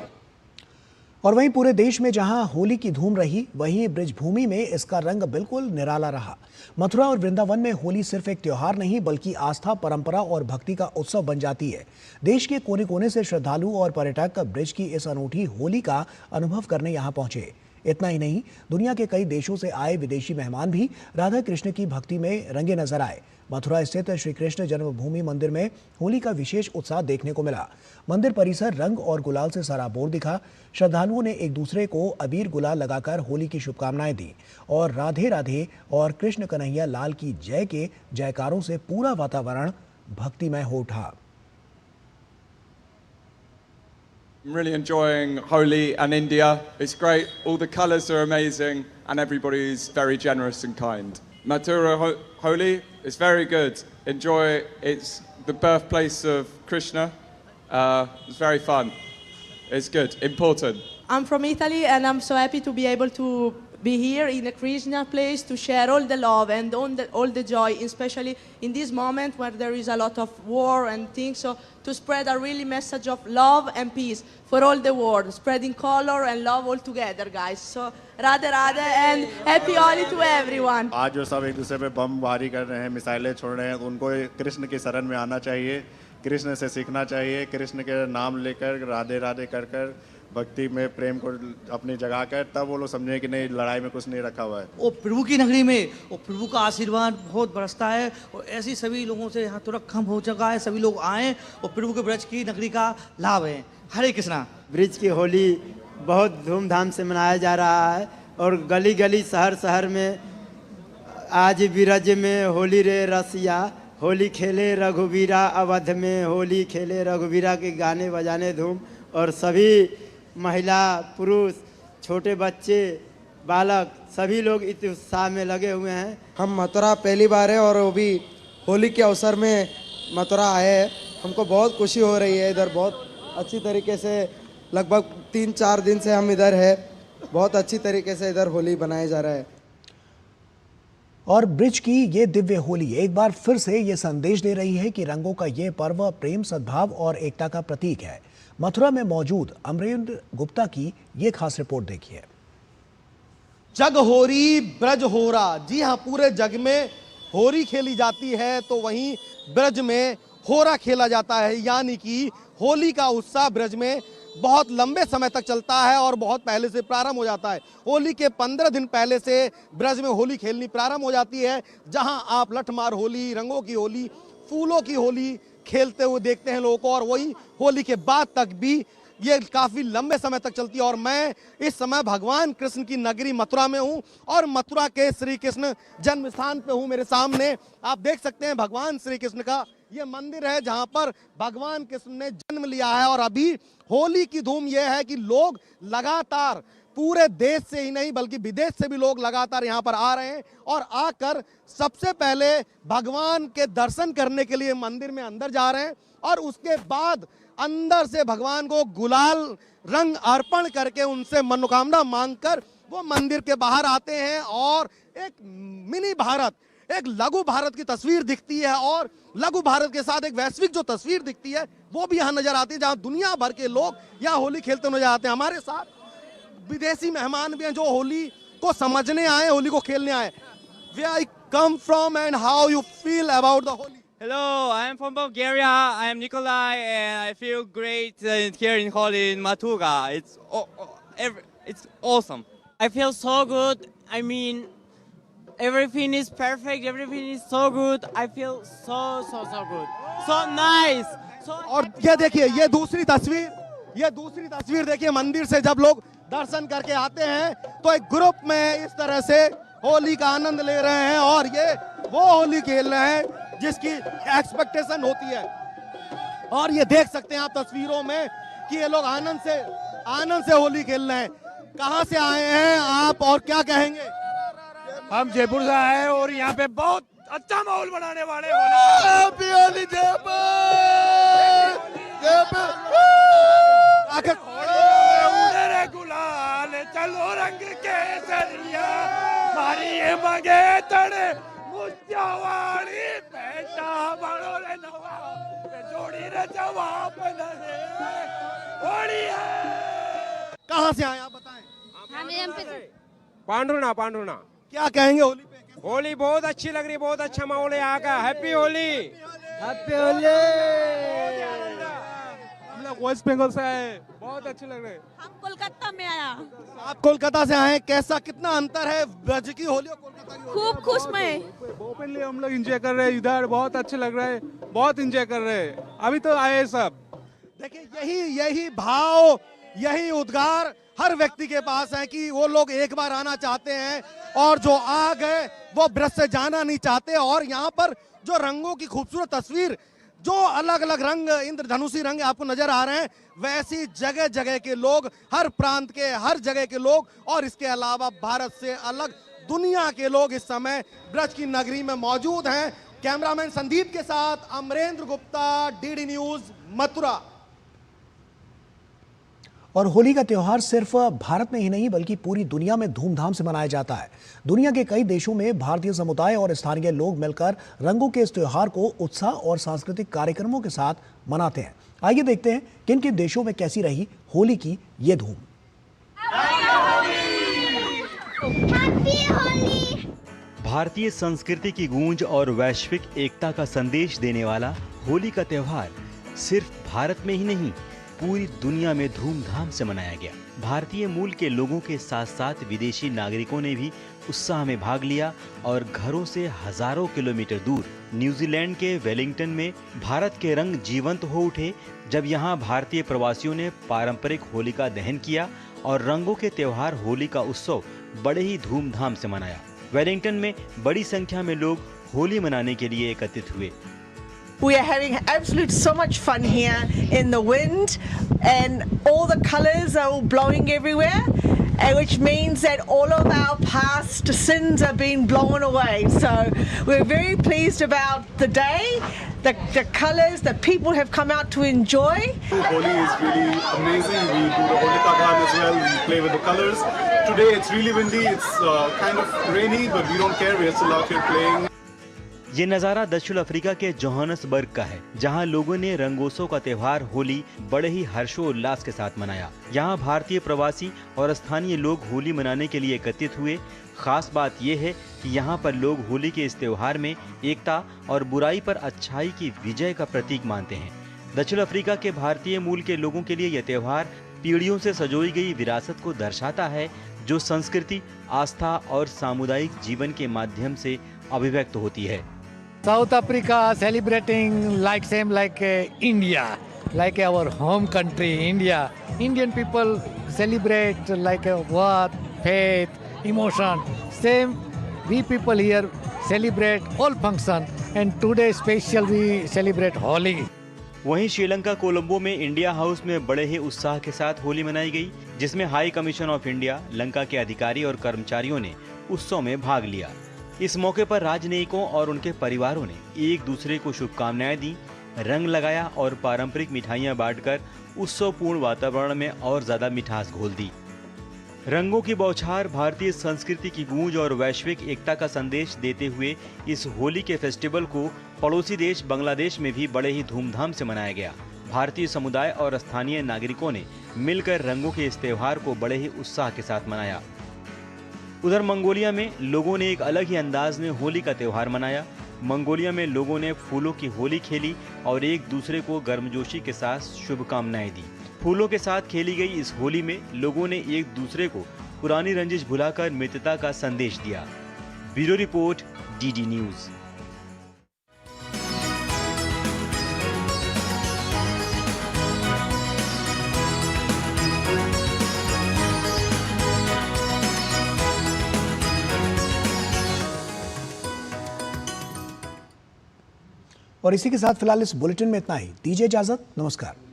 और वहीं पूरे देश में जहां होली की धूम रही, वहीं ब्रजभूमि में इसका रंग बिल्कुल निराला रहा। मथुरा और वृंदावन में होली सिर्फ एक त्योहार नहीं बल्कि आस्था, परंपरा और भक्ति का उत्सव बन जाती है। देश के कोने कोने से श्रद्धालु और पर्यटक ब्रज की इस अनूठी होली का अनुभव करने यहाँ पहुंचे। इतना ही नहीं, दुनिया के कई देशों से आए विदेशी मेहमान भी राधा कृष्ण की भक्ति में रंगे नजर आए। मथुरा स्थित श्री कृष्ण जन्मभूमि मंदिर में होली का विशेष उत्साह देखने को मिला। मंदिर परिसर रंग और गुलाल से सराबोर दिखा। श्रद्धालुओं ने एक दूसरे को अबीर गुलाल लगाकर होली की शुभकामनाएं दी और राधे राधे और कृष्ण कन्हैया लाल की जय के जयकारों से पूरा वातावरण भक्तिमय हो उठा। I'm really enjoying Holi and India. It's great. All the colours are amazing and everybody's very generous and kind. Mathura Holi is very good. Enjoy. It's the birthplace of Krishna. It's very fun. It's good. Important. I'm from Italy and I'm so happy to be able to be here in a Krishna place to share all the love and all the joy, especially in this moment where there is a lot of war and things. So to spread a really message of love and peace for all the world, spreading color and love all together, guys. So Radhe Radhe and happy Holi to everyone. आज जो सब एक दूसरे पे बम बारी कर रहे हैं, मिसाइलें छोड़ रहे हैं, तो उनको कृष्ण की शरण में आना चाहिए, कृष्ण से सीखना चाहिए, कृष्ण के नाम लेकर राधे राधे कर कर भक्ति में प्रेम को अपनी जगह कर, तब वो लोग समझे कि नहीं लड़ाई में कुछ नहीं रखा हुआ है। वो प्रभु की नगरी में वो प्रभु का आशीर्वाद बहुत बरसता है और ऐसी सभी लोगों से यहाँ तुरंत कम हो चुका है। सभी लोग आए और प्रभु के ब्रज की नगरी का लाभ है। हरे कृष्णा। ब्रिज की होली बहुत धूमधाम से मनाया जा रहा है और गली गली शहर शहर में आज ब्रज में होली रे रसिया, होली खेले रघुवीरा, अवध में होली खेले रघुवीरा के गाने बजाने धूम और सभी महिला पुरुष छोटे बच्चे बालक सभी लोग इस उत्साह में लगे हुए हैं। हम मथुरा पहली बार है और वो भी होली के अवसर में मथुरा आए हैं। हमको बहुत खुशी हो रही है। इधर बहुत अच्छी तरीके से लगभग 3-4 दिन से हम इधर है। बहुत अच्छी तरीके से इधर होली बनाया जा रहा है। और ब्रिज की ये दिव्य होली एक बार फिर से ये संदेश दे रही है कि रंगों का ये पर्व प्रेम, सद्भाव और एकता का प्रतीक है। मथुरा में मौजूद अमरेंद्र गुप्ता की ये खास रिपोर्ट देखिए। जग होरी ब्रज होरा। जी हाँ, पूरे जग में होरी खेली जाती है तो वहीं ब्रज में होरा खेला जाता है, यानी कि होली का उत्साह ब्रज में बहुत लंबे समय तक चलता है और बहुत पहले से प्रारंभ हो जाता है। होली के 15 दिन पहले से ब्रज में होली खेलनी प्रारंभ हो जाती है, जहां आप लठमार होली, रंगों की होली, फूलों की होली खेलते हुए देखते हैं लोगों को। और वही होली के बाद तक भी ये काफ़ी लंबे समय तक चलती है। और मैं इस समय भगवान कृष्ण की नगरी मथुरा में हूँ और मथुरा के श्री कृष्ण जन्म स्थान पे हूँ। मेरे सामने आप देख सकते हैं भगवान श्री कृष्ण का ये मंदिर है जहाँ पर भगवान कृष्ण ने जन्म लिया है। और अभी होली की धूम ये है कि लोग लगातार पूरे देश से ही नहीं बल्कि विदेश से भी लोग लगातार यहाँ पर आ रहे हैं और आकर सबसे पहले भगवान के दर्शन करने के लिए मंदिर में अंदर जा रहे हैं और उसके बाद अंदर से भगवान को गुलाल रंग अर्पण करके उनसे मनोकामना मांगकर वो मंदिर के बाहर आते हैं। और एक मिनी भारत, एक लघु भारत की तस्वीर दिखती है और लघु भारत के साथ एक वैश्विक जो तस्वीर दिखती है वो भी यहाँ नजर आती है, जहाँ दुनिया भर के लोग यहाँ होली खेलते नजर आते हैं। हमारे साथ विदेशी मेहमान भी हैं जो होली को समझने आए, होली को खेलने आए। Where I come from and how you feel about the Holi? Hello, I am from Bulgaria. I am Nikolai, and I feel great here in Holi in Matura. It's awesome. I feel so good. I mean, everything is perfect. Everything is so good. I feel so good. So nice. और ये देखिए, ये दूसरी तस्वीर देखिए, मंदिर से जब लोग दर्शन करके आते हैं तो एक ग्रुप में इस तरह से होली का आनंद ले रहे हैं और ये वो होली खेल रहे हैं जिसकी एक्सपेक्टेशन होती है। और ये देख सकते हैं आप तस्वीरों में कि ये लोग आनंद से होली खेल रहे हैं। कहाँ से आए हैं आप और क्या कहेंगे? हम जयपुर से आए हैं और यहाँ पे बहुत अच्छा माहौल बनाने वाले गुलाल चलो रंग के सरिया मारी ये मगे तड़े मुझवाड़ी बेटा बड़ो रे नवा जोड़ी रे जवाब नरे होली है। कहाँ से आए आप बताएं? हम एमपी से। पांडुना क्या कहेंगे होली पे? होली बहुत अच्छी लग रही है, बहुत अच्छा माहौल है यहाँ का। हैप्पी होली। हम लोग वेस्ट बंगाल से आए, बहुत अच्छे लग रहे हैं। हम कोलकाता में आया। आप कोलकाता से आए, कैसा कितना अंतर है ब्रज की होली और कोलकाता की होली? खूब खुश में ओपनली हम लोग एंजॉय कर रहे हैं, इधर बहुत अच्छे लग रहा है, बहुत एंजॉय कर रहे हैं। अभी तो आए सब। देखिए यही भाव, यही उद्गार हर व्यक्ति के पास है कि वो लोग एक बार आना चाहते हैं और जो आ गए वो ब्रज से जाना नहीं चाहते। और यहाँ पर जो रंगों की खूबसूरत तस्वीर, जो अलग अलग रंग, इंद्रधनुषी रंग आपको नजर आ रहे हैं, वैसी जगह जगह के लोग, हर प्रांत के, हर जगह के लोग और इसके अलावा भारत से अलग दुनिया के लोग इस समय ब्रज की नगरी में मौजूद हैं। कैमरामैन संदीप के साथ अमरेंद्र गुप्ता, डीडी न्यूज, मथुरा। और होली का त्यौहार सिर्फ भारत में ही नहीं बल्कि पूरी दुनिया में धूमधाम से मनाया जाता है। दुनिया के कई देशों में भारतीय समुदाय और स्थानीय लोग मिलकर रंगों के इस त्यौहार को उत्साह और सांस्कृतिक कार्यक्रमों के साथ मनाते हैं। आइए देखते हैं किन किन देशों में कैसी रही होली की ये धूम। भारतीय संस्कृति की गूंज और वैश्विक एकता का संदेश देने वाला होली का त्यौहार सिर्फ भारत में ही नहीं पूरी दुनिया में धूमधाम से मनाया गया। भारतीय मूल के लोगों के साथ साथ विदेशी नागरिकों ने भी उत्साह में भाग लिया और घरों से हजारों किलोमीटर दूर न्यूजीलैंड के वेलिंगटन में भारत के रंग जीवंत हो उठे जब यहाँ भारतीय प्रवासियों ने पारंपरिक होलिका दहन किया और रंगों के त्यौहार होली का उत्सव बड़े ही धूमधाम से मनाया। वेलिंगटन में बड़ी संख्या में लोग होली मनाने के लिए एकत्रित हुए। We are having absolute so much fun here in the wind and all the colors are all blowing everywhere, which means that all of our past sins are being blown away. So we're very pleased about the day, the colors, the people have come out to enjoy. Holi is really amazing. We do the Holika Dahan as well. We play with the colors. Today it's really windy, it's kind of rainy, but we don't care. We're still out here playing. ये नज़ारा दक्षिण अफ्रीका के जोहान्सबर्ग का है, जहां लोगों ने रंगोत्सव का त्यौहार होली बड़े ही हर्षोल्लास के साथ मनाया। यहां भारतीय प्रवासी और स्थानीय लोग होली मनाने के लिए एकत्रित हुए। खास बात यह है कि यहां पर लोग होली के इस त्यौहार में एकता और बुराई पर अच्छाई की विजय का प्रतीक मानते हैं। दक्षिण अफ्रीका के भारतीय मूल के लोगों के लिए यह त्यौहार पीढ़ियों से संजोई गई विरासत को दर्शाता है, जो संस्कृति, आस्था और सामुदायिक जीवन के माध्यम से अभिव्यक्त होती है। South Africa celebrating like India. like our home country, India. Indian people celebrate like a what, faith, emotion. Same, we people here celebrate all function, and today special we celebrate Holi. वहीं श्रीलंका कोलंबो में इंडिया हाउस में बड़े ही उत्साह के साथ होली मनाई गई, जिसमें high commission of India, Lanka के अधिकारी और कर्मचारियों ने उत्सव में भाग लिया। इस मौके पर राजनयिकों और उनके परिवारों ने एक दूसरे को शुभकामनाएं दी, रंग लगाया और पारंपरिक मिठाइयां बांटकर उत्सवपूर्ण वातावरण में और ज्यादा मिठास घोल दी। रंगों की बौछार, भारतीय संस्कृति की गूंज और वैश्विक एकता का संदेश देते हुए इस होली के फेस्टिवल को पड़ोसी देश बांग्लादेश में भी बड़े ही धूमधाम से मनाया गया। भारतीय समुदाय और स्थानीय नागरिकों ने मिलकर रंगों के इस त्योहार को बड़े ही उत्साह के साथ मनाया। उधर मंगोलिया में लोगों ने एक अलग ही अंदाज में होली का त्योहार मनाया। मंगोलिया में लोगों ने फूलों की होली खेली और एक दूसरे को गर्मजोशी के साथ शुभकामनाएं दी। फूलों के साथ खेली गई इस होली में लोगों ने एक दूसरे को पुरानी रंजिश भुलाकर मित्रता का संदेश दिया। Bureau report, DD news. और इसी के साथ फिलहाल इस बुलेटिन में इतना ही। दीजिए इजाजत, नमस्कार।